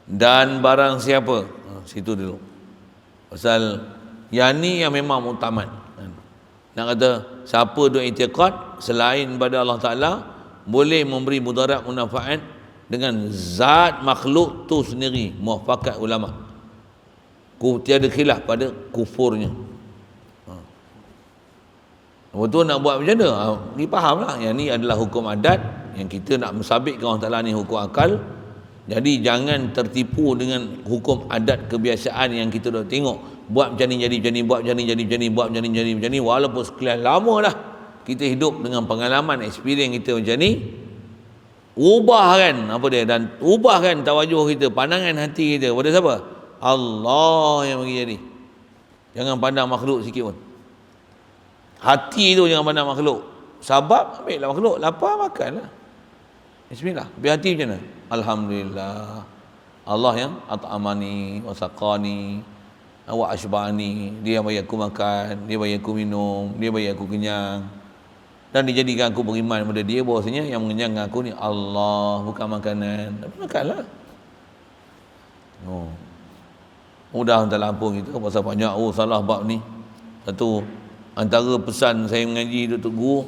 Dan barang siapa, situ dulu. Pasal yang ni yang memang mutamat. Nak kata siapa duk i'tiqad selain pada Allah Ta'ala boleh memberi mudarat manfaat dengan zat makhluk tu sendiri, muafakat ulama. Tiada khilaf pada kufurnya. Betul nak buat macam mana? Ni fahamlah. Yang ni adalah hukum adat yang kita nak mensabitkan Allah Ta'ala ni hukum akal. Jadi jangan tertipu dengan hukum adat kebiasaan yang kita dah tengok. Buat macam ni jadi macam ni, buat macam ni jadi macam ni, buat macam ni jadi macam ni. Walaupun sekian lama dah kita hidup dengan pengalaman, experience kita macam ni, ubahkan apa dia, dan ubahkan tawajuh kita, pandangan hati kita pada siapa? Allah yang bagi jadi. Jangan pandang makhluk sikit pun. Hati tu jangan pandang makhluk. Sabab ambil lah makhluk, lapar makanlah. Bismillah. Biar hati macam mana? Alhamdulillah. Allah yang at'amani wa saqani wa ashbani. Dia bagi aku makan, dia bagi aku minum, dia bagi aku kenyang. Dan dijadikan aku beriman kepada dia bahwasanya yang mengenyangkan aku ni Allah, bukan makanan. Tapi makanlah. Mudah minta ampun kita pasal banyak salah bab ni. Satu antara pesan saya mengaji Datuk Guru,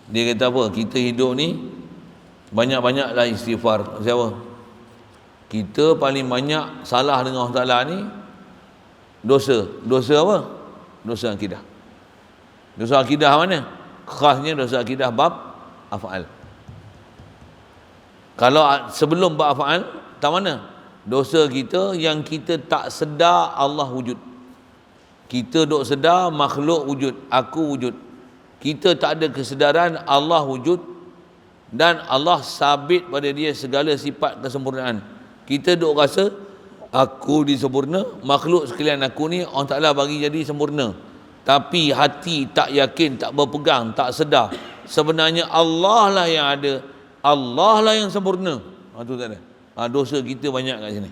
dia kata apa? Kita hidup ni banyak-banyaklah istighfar. Siapa? Kita paling banyak salah dengan Allah Ta'ala ni dosa. Dosa apa? Dosa akidah. Dosa akidah mana? Khasnya dosa akidah bab af'al. Kalau sebelum bab af'al, tak mana? Dosa kita yang kita tak sedar Allah wujud. Kita duk sedar makhluk wujud, aku wujud. Kita tak ada kesedaran Allah wujud dan Allah sabit pada dia segala sifat kesempurnaan. Kita duk rasa aku disempurna, makhluk sekalian aku ni Allah Ta'ala bagi jadi sempurna. Tapi hati tak yakin, tak berpegang, tak sedar. Sebenarnya Allah lah yang ada, Allah lah yang sempurna. Itu tak ada. Dosa kita banyak kat sini.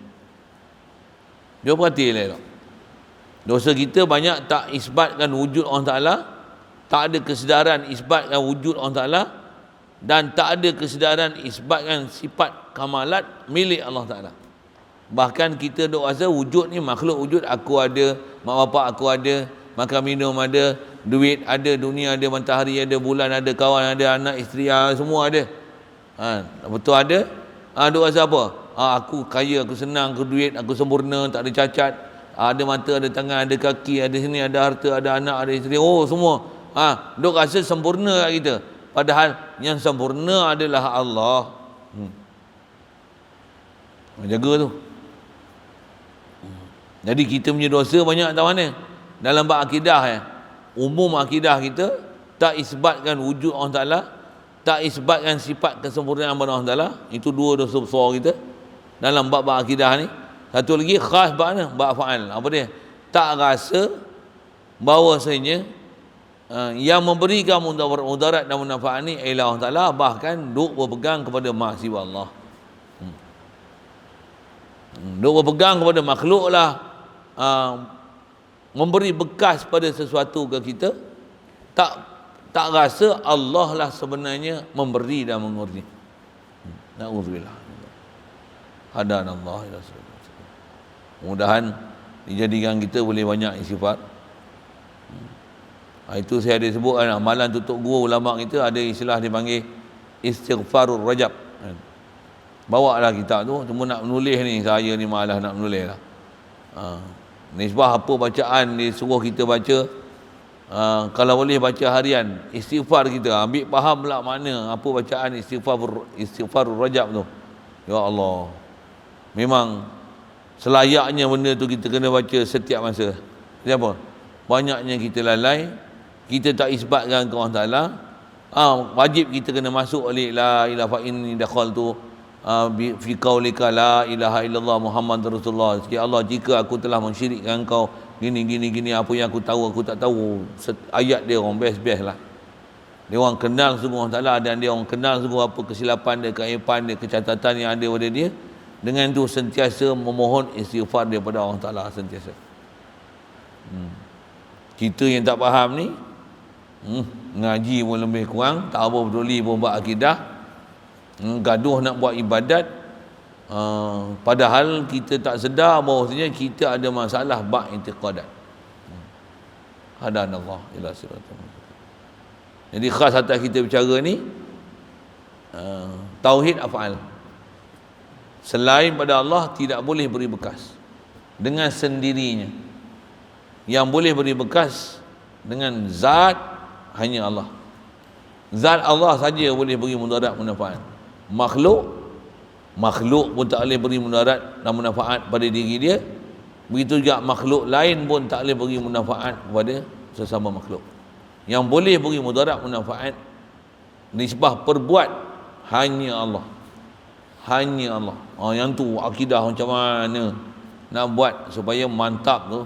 Jom perhatilah. Dosa kita banyak tak isbatkan wujud Allah Ta'ala, tak ada kesedaran isbatkan wujud Allah Ta'ala, dan tak ada kesedaran isbatkan sifat kamalat milik Allah Ta'ala. Bahkan kita duk rasa wujud ni makhluk wujud, aku ada, mak bapak aku ada, makan minum ada, duit ada, dunia ada, matahari ada, bulan ada, kawan ada, anak isteri semua ada. Betul ada? Duk rasa apa? Aku kaya, aku senang, aku duit, aku sempurna, tak ada cacat, ada mata, ada tangan, ada kaki, ada sini, ada harta, ada anak, ada isteri, semua. Duk rasa sempurna kat kita. Padahal yang sempurna adalah Allah. Jaga tu. Jadi kita punya dosa banyak tahu mana? Dalam bab akidah umum akidah kita tak isbatkan wujud Allah Ta'ala, tak isbatkan sifat kesempurnaan Allah Ta'ala. Itu dua dosa besar kita dalam bab-bab akidah ni. Satu lagi khas bab mana? Bab fa'al. Apa dia? Tak rasa bahawasanya yang memberikan mudarat dan manfaat ni ialah Allah Ta'ala, bahkan duk berpegang kepada mahasiswa Allah. Duk berpegang kepada makhluk lah. memberi bekas pada sesuatu ke kita, tak rasa Allah lah sebenarnya memberi dan mengurni. Na'udzubillah. Hadanallah ila siratal mustaqim. Mudahan dijadikan kita boleh banyak istighfar. Itu saya ada sebut kan, amalan tutup guru ulama kita ada istilah dipanggil istighfarur rajab. Bawa lah kitab tu, cuma nak menulis ni, saya ni malas nak menulis lah. Nisbah apa bacaan disuruh kita baca, kalau boleh baca harian, istighfar kita, ambil faham pula mana apa bacaan istighfarur rajab tu. Ya Allah, memang selayaknya benda tu kita kena baca setiap masa. Kenapa? Banyaknya kita lalai, kita tak isbatkan ke Allah Ta'ala. Wajib kita kena masuk oleh la ilaha inni dakhal tu fi qaulika la ilaha illallah Muhammad Rasulullah. Ya Allah, jika aku telah mensyirikkan kau gini apa yang aku tahu aku tak tahu. Ayat dia orang best lah. Dia orang kenal sungguh Allah Ta'ala, dan dia orang kenal sungguh apa kesilapan dia, keaiban dia, kecacatan yang ada pada dia. Dengan tu sentiasa memohon istighfar daripada Allah Ta'ala sentiasa. Kita yang tak faham ni, ngaji pun lebih kurang, tak apa peduli pun buat akidah, gaduh nak buat ibadat, padahal kita tak sedar bahawasanya kita ada masalah bab i'tiqadat. Hadanallah ila siratal mustaqim. Jadi khas atas kita bicara ni tauhid af'al. Selain pada Allah tidak boleh beri bekas dengan sendirinya. Yang boleh beri bekas dengan zat hanya Allah. Zat Allah saja boleh beri mudarat manfaat. Makhluk pun tak boleh beri mudarat dan manfaat pada diri dia. Begitu juga makhluk lain pun tak boleh beri manfaat kepada sesama makhluk. Yang boleh beri mudarat manfaat nisbah perbuat hanya Allah. Hanya Allah. Yang tu akidah macam mana nak buat supaya mantap tu,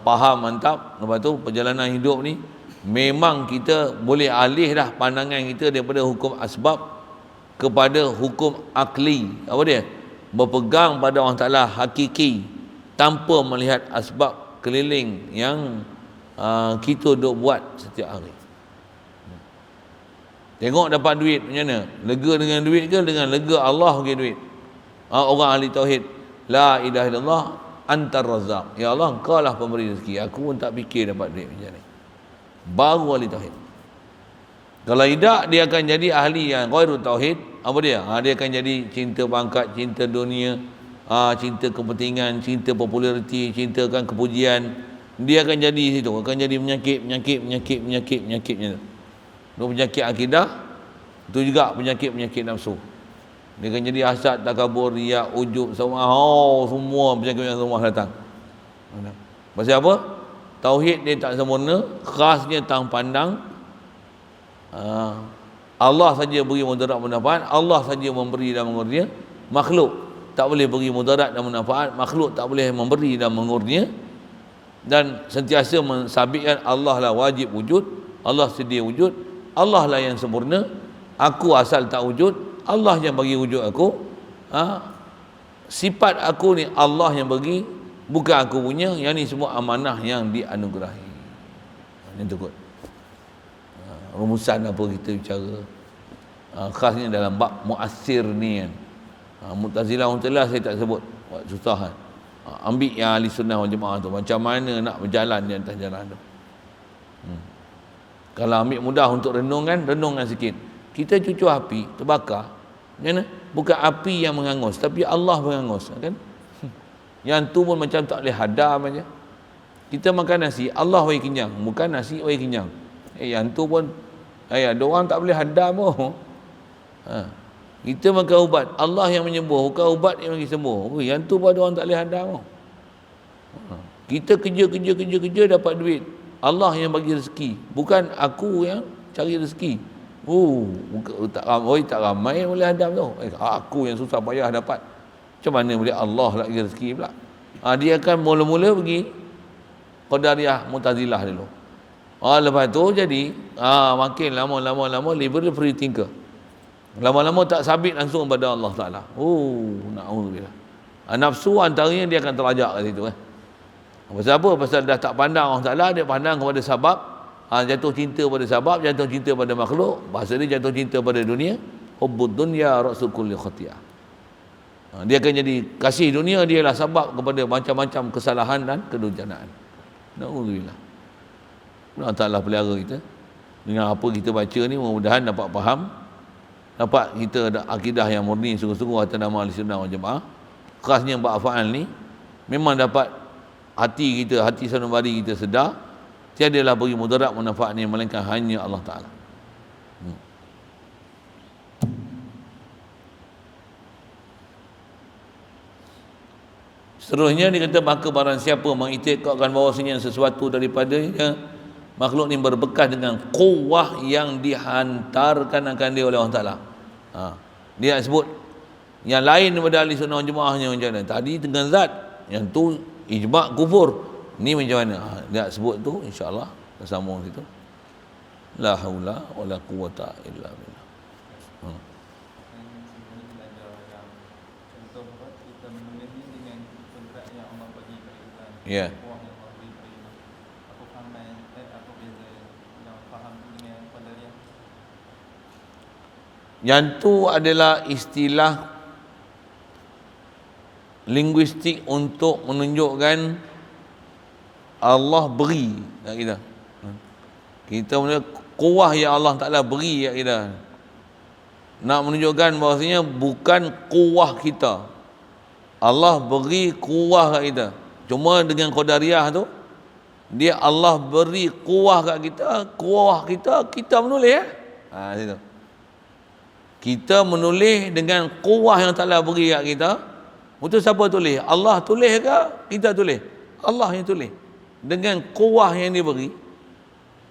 faham mantap. Lepas tu perjalanan hidup ni memang kita boleh alih dah pandangan kita daripada hukum asbab kepada hukum akli. Apa dia? Berpegang pada Allah Ta'ala hakiki tanpa melihat asbab keliling yang kita duk buat setiap hari. Tengok dapat duit macam mana? Lega dengan duit ke dengan lega Allah bagi duit? Orang ahli tauhid, la ilaha illallah antar razzaq. Ya Allah, engkau lah pemberi rezeki, aku pun tak fikir dapat duit macam ni. Baru ahli tauhid. Kalau tidak, dia akan jadi ahli yang ghairut tauhid. Apa dia? Dia akan jadi cinta pangkat, cinta dunia, cinta kepentingan, cinta populariti, cintakan kepujian. Dia akan jadi situ, akan jadi penyakit macam tu. Itu penyakit akidah, itu juga penyakit nafsu. Dia akan jadi hasad, takabur, riya, ujub, semua penyakit semua datang. Pasal apa? Tauhid dia tak sempurna, khasnya tang pandang Allah saja beri mudarat manfaat, Allah saja memberi dan mengurnia. Makhluk tak boleh beri mudarat dan manfaat, makhluk tak boleh memberi dan mengurnia. Dan sentiasa mensabitkan Allah lah wajib wujud, Allah sedia wujud, Allah lah yang sempurna, aku asal tak wujud, Allah yang bagi wujud aku. Sifat aku ni Allah yang bagi, bukan aku punya. Yang ni semua amanah yang dianugerahi. Ini tu kot rumusan apa kita bicara, khasnya dalam bab muassir ni kan. Mu'tazilah saya tak sebut, susah kan. Ambil yang ahli sunnah wal jemaah tu, macam mana nak berjalan di atas jalan tu. Kalau ambil mudah untuk renungkan sikit. Kita cucu api terbakar, macam mana? Bukan api yang mengangus, tapi Allah mengangus kan. Yang tu pun macam tak boleh hadam aja. Kita makan nasi, Allah bagi kenyang, bukan nasi bagi kenyang. Yang tu pun ada orang tak boleh hadam pun. Kita makan ubat, Allah yang menyembuh, bukan ubat yang bagi sembuh. Yang tu pun ada orang tak boleh hadam pun. Kita kerja dapat duit, Allah yang bagi rezeki, bukan aku yang cari rezeki. Tak ramai boleh hadam tu. Aku yang susah payah dapat, macam mana boleh Allah nak bagi rezeki pula? Dia akan mula-mula pergi Qadariyah Mu'tazilah dulu. Lepas tu jadi makin lama liberal free thinker. Lama-lama tak sabit langsung pada Allah Ta'ala. Na'udzubillah. Nafsu antaranya dia akan terajak kat situ Pasal apa? Pasal dah tak pandang Allah Ta'ala, dia pandang kepada sebab. Jatuh cinta pada sebab, jatuh cinta pada makhluk. Bahasa dia jatuh cinta pada dunia. Hubbud dunya ra'su kulli khati'ah. Dia akan jadi kasih dunia, dia lah sebab kepada macam-macam kesalahan dan kedurjanaan. Na'udzubillah. Allah Ta'ala pelihara kita. Dengan apa kita baca ni, mudah-mudahan dapat faham, dapat kita ada akidah yang murni sungguh-sungguh atas nama Ahlussunnah wal Jamaah. Kerasnya bab af'al ni memang dapat hati kita, hati sanubari kita sedar tiadalah bagi mudarat manfaat ni melainkan hanya Allah Ta'ala. Seterusnya dia kata, maka barang siapa mengiktikadkan bahawasanya sesuatu daripadanya makhluk ni berbekas dengan kuwah yang dihantarkan akan dia oleh Allah Ta'ala. Dia sebut yang lain daripada ahli sunnah jemaahnya macam mana? Tadi dengan zat, yang tu ijma' kufur. Ni macam mana? Dia sebut tu, insya-Allah kita sambung situ. La haula wala quwata illa billah. Ya. Yang tu adalah istilah linguistik untuk menunjukkan Allah beri kat kita. Kita punya kuwah yang Allah Ta'ala beri kat kita. Nak menunjukkan bahawasanya bukan kuwah kita. Allah beri kuwah kat kita. Cuma dengan qadariyah tu, dia Allah beri kuwah kat kita, kuwah kita menulis situ. Kita menulis dengan kuwah yang Ta'ala beri kat kita. Betul siapa tulis? Allah tulis ke kita tulis? Allah yang tulis. Dengan kuwah yang diberi,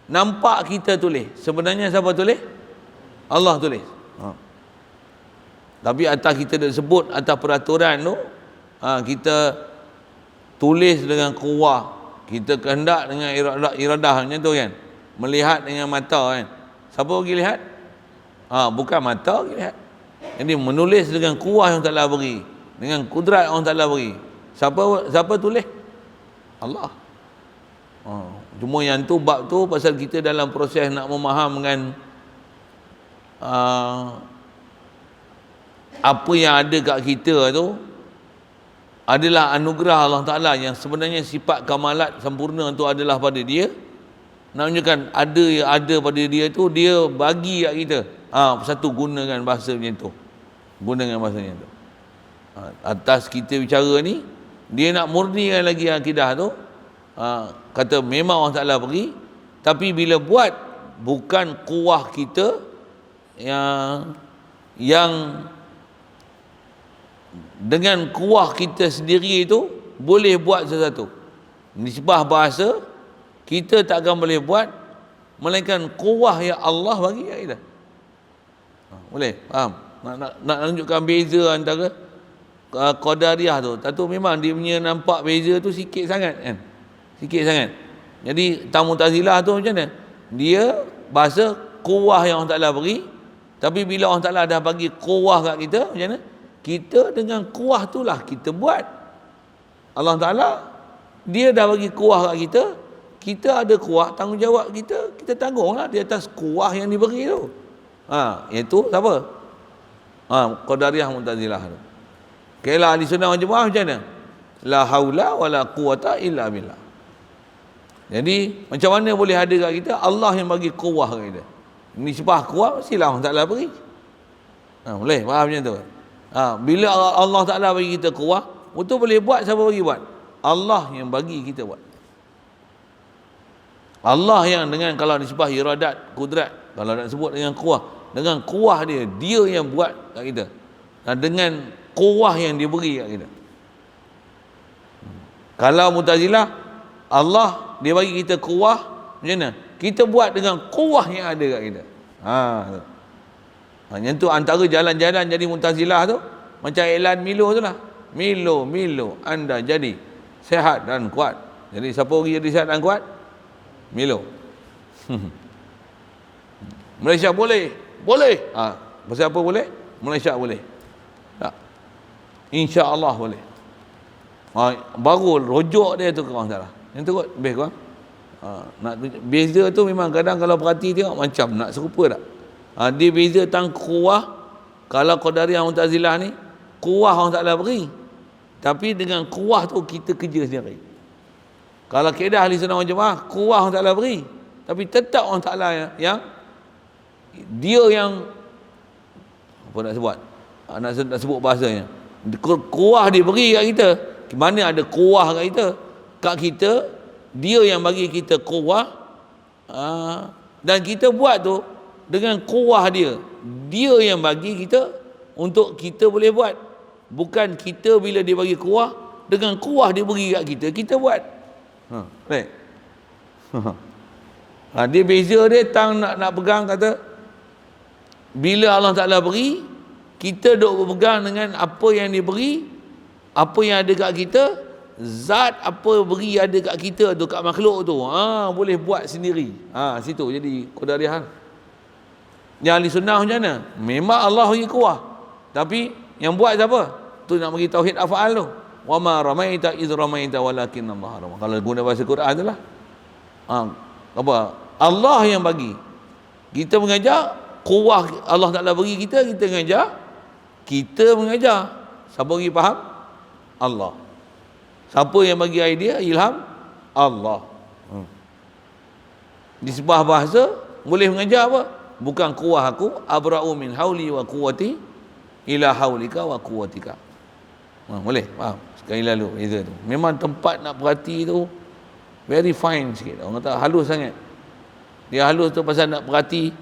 nampak kita tulis. Sebenarnya siapa tulis? Allah tulis. Tapi atas kita dah sebut, atas peraturan tu, kita tulis dengan kuwah. Kita kehendak dengan iradah macam tu kan. Melihat dengan mata kan. Siapa pergi lihat? Bukan mata pergi lihat. Jadi menulis dengan kuwah yang Ta'ala beri, dengan kudrat yang Ta'ala beri. Siapa tulis? Allah. Cuma yang tu bab tu pasal kita dalam proses nak memahamkan apa yang ada kat kita tu adalah anugerah Allah Ta'ala, yang sebenarnya sifat kamalat sempurna tu adalah pada dia. Nak menunjukkan ada pada dia tu, dia bagi kat kita. Satu gunakan bahasa macam tu. Gunakan bahasa macam tu. Atas kita bicara ni, dia nak murnikan lagi akidah tu. Kata memang Allah Ta'ala beri, tapi bila buat bukan kuwah kita yang dengan kuwah kita sendiri itu boleh buat sesuatu. Nisbah bahasa kita tak akan boleh buat melainkan kuwah yang Allah bagi kat kita. Boleh? Faham? Nak tunjukkan beza antara qadariyah tu. Tentu memang dia punya nampak beza tu sikit sangat kan. Sikit sangat. Jadi Mu'tazilah tu macam mana? Dia bahasa kuwah yang Allah Ta'ala beri, tapi bila Allah Ta'ala dah bagi kuwah kat kita, macam mana? Kita dengan kuwah tu lah kita buat. Allah Ta'ala dia dah bagi kuwah kat kita, kita ada kuwah, tanggungjawab kita tanggunglah di atas kuwah yang diberi tu. Iaitu siapa? Qadariyah Mu'tazilah tu. Kailah ahli sunnah wal jamaah macam mana? La haula wala quwata illa billah. Jadi macam mana boleh ada kat kita? Allah yang bagi kuwah kat kita. Nisbah kuwah mestilah Allah Ta'ala beri. Boleh faham macam tu? Bila Allah Ta'ala bagi kita kuwah, betul boleh buat, siapa bagi buat? Allah yang bagi kita buat. Allah yang dengan, kalau nisbah iradat, kudrat, kalau nak sebut dengan kuwah dia yang buat kat kita. Dan dengan kuwah yang diberi kat kita. Kalau Mu'tazilah, Allah dia bagi kita kuwah, macam mana? Kita buat dengan kuwah yang ada kat kita. Yang tu antara jalan-jalan jadi Mu'tazilah tu macam iklan Milo tu lah. Milo anda jadi sehat dan kuat. Jadi siapa pergi jadi sehat dan kuat? Milo. Malaysia boleh. Pasal apa boleh? Malaysia boleh. Tak. Insya-Allah boleh. Baru rojok dia tu korang salah. Yang tu kot lebih kurang. Nak beza tu memang kadang kalau perhati tengok macam nak serupa tak. Dia beza tentang kuah. Kalau Qadariyah Mu'tazilah ni kuah orang Ta'ala beri, tapi dengan kuah tu kita kerja sendiri. Kalau kaedah Ahli Sunnah wal Jamaah, kuah orang Ta'ala beri, tapi tetap orang Ta'ala yang dia yang apa nak sebut, nak sebut bahasanya, kuah dia beri kat kita. Mana ada kuah kat kita? Kat kita, dia yang bagi kita kuah, dan kita buat tu dengan kuah dia. Dia yang bagi kita untuk kita boleh buat. Bukan kita bila dia bagi kuah, dengan kuah dia beri kat kita, kita buat. Baik. Dia beza dia tang nak pegang kata, bila Allah Ta'ala beri, kita duk berpegang dengan apa yang dia beri, apa yang ada kat kita, zat apa beri ada kat kita tu, kat makhluk tu, boleh buat sendiri. Situ jadi Qadariyah. Yang Ahli Sunnah macam mana? Memang Allah bagi kuah, tapi yang buat siapa? Tu nak bagi tauhid af'al tu. Wa ma ramaita iz ramaita walakin Allah rama. Kalau guna bahasa Quran tu lah. Apa? Allah yang bagi. Kita mengajar, kuah Allah Ta'ala bagi kita mengajar. Kita mengajar. Siapa bagi faham? Allah. Siapa yang bagi idea, ilham? Allah. Di sebuah bahasa boleh mengajar apa? Bukan kuah aku, abra'u min hauli wa quwwati ila haulika wa quwwatika. Boleh faham? Sekali lalu beza tu. Memang tempat nak perhati tu very fine sikit. Orang kata halus sangat. Dia halus tu pasal nak perhati,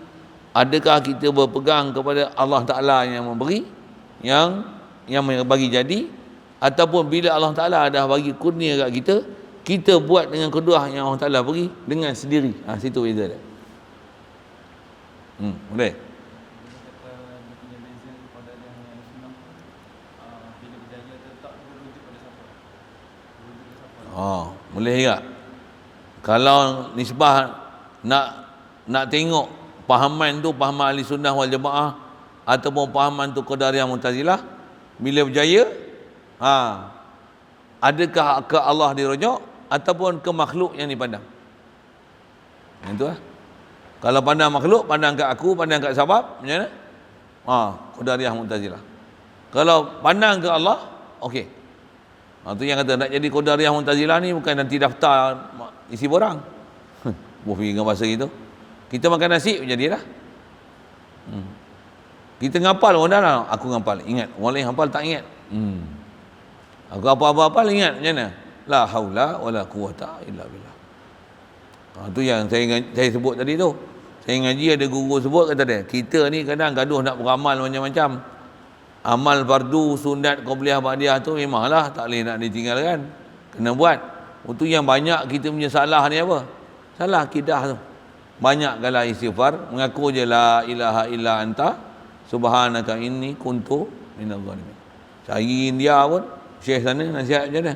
adakah kita berpegang kepada Allah Ta'ala yang memberi, yang bagi jadi, ataupun bila Allah Ta'ala dah bagi kurnia kat kita, kita buat dengan kedua yang Allah Ta'ala beri dengan sendiri. Situ beza dia. Boleh. Boleh juga. Kalau nisbah nak tengok pahaman tu, pahaman Ahli Sunnah wal Jamaah ataupun pahaman tu Qadariyah Mu'tazilah, bila berjaya, adakah ke Allah dirujuk ataupun ke makhluk yang dipandang? Yang tu lah. Kalau pandang makhluk, pandang kat aku, pandang kat sabab, macam mana? Qadariyah Mu'tazilah. Kalau pandang ke Allah, okey. Tu yang kata nak jadi Qadariyah Mu'tazilah ni bukan nanti daftar isi borang. Buat pergi dengan bahasa gitu. Kita makan nasi jadilah. Kita ngapal orang dah, aku ngapal, ingat. Orang lain hafal tak ingat. Aku apa-apa ingat, macam mana? La haula wala quwata illa billah. Tu yang saya sebut tadi tu. Saya ngaji ada guru sebut, kata dia, kita ni kadang gaduh nak beramal macam-macam. Amal fardu, sunat, qabliyah, ba'diyah tu memanglah tak boleh nak ditinggalkan. Kena buat. Itu yang banyak kita punya salah ni apa? Salah akidah tu. Banyak kala istighfar, mengaku je la ilaha illa anta subhanaka inni kuntu minadh dhalimin. Cari India pun, Syekh sana nasihat macam mana?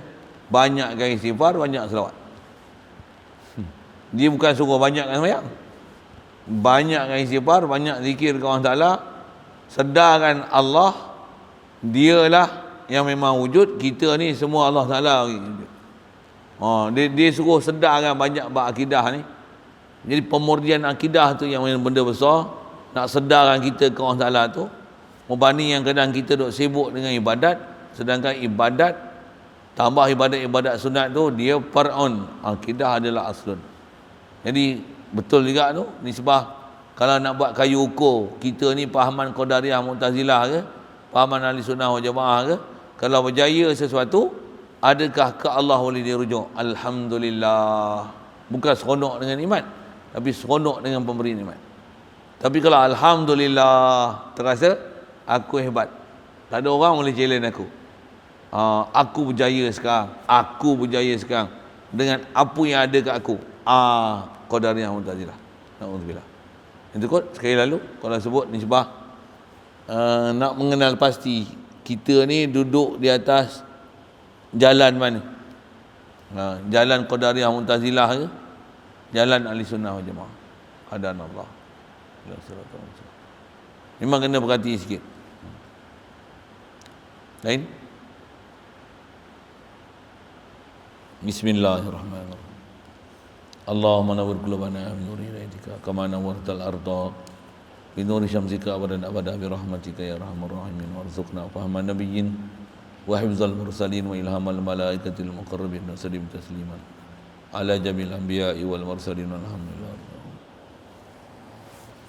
Banyakkan istighfar, banyak selawat. Dia bukan suruh banyakkan sembahyang. Banyakkan istighfar, banyak zikir kepada Allah Ta'ala. Sedarkan Allah, dialah yang memang wujud, kita ni semua Allah Ta'ala. Dia suruh sedarkan banyak bab akidah ni. Jadi pemurnian akidah tu yang benda besar. Nak sedarkan kita ke Allah Ta'ala tu. Membanding yang kadang kita duk sibuk dengan ibadat, sedangkan ibadat tambah ibadat sunat tu dia far'un, akidah adalah aslun. Jadi betul juga tu nisbah. Kalau nak buat kayu ukur, kita ni pahaman Qadariyah Mu'tazilah ke, pahaman Ahli Sunnah wal Jamaah ke, kalau berjaya sesuatu, adakah ke Allah boleh dirujuk? Alhamdulillah. Bukan seronok dengan nikmat, tapi seronok dengan pemberi nikmat. Tapi kalau alhamdulillah, terasa aku hebat, tak ada orang boleh challenge aku. Aku berjaya sekarang dengan apa yang ada kat aku. Qadariyah Mu'tazilah. Na'udzubillah. Itu kot sekali lalu kalau sebut nisbah, nak mengenal pasti kita ni duduk di atas jalan mana? Jalan Qadariyah Mu'tazilah ke? Jalan Ahli Sunnah wal Jamaah. Hadanallah. Memang kena perhati sikit. Lain? Bismillahirrahmanirrahim. Allahumma nawwir qulubana bi nuri hidaytika kama nawwartal arda bi nuri syamsika abadan abada bi rahmatika ya arhamar rahimin warzuqna fahman nabiyyin wa hifzal mursalin wa ilhamal malaikatil muqarrabin wa sallim tasliman ala jamil anbiya'i wal mursalin walhamdulillah.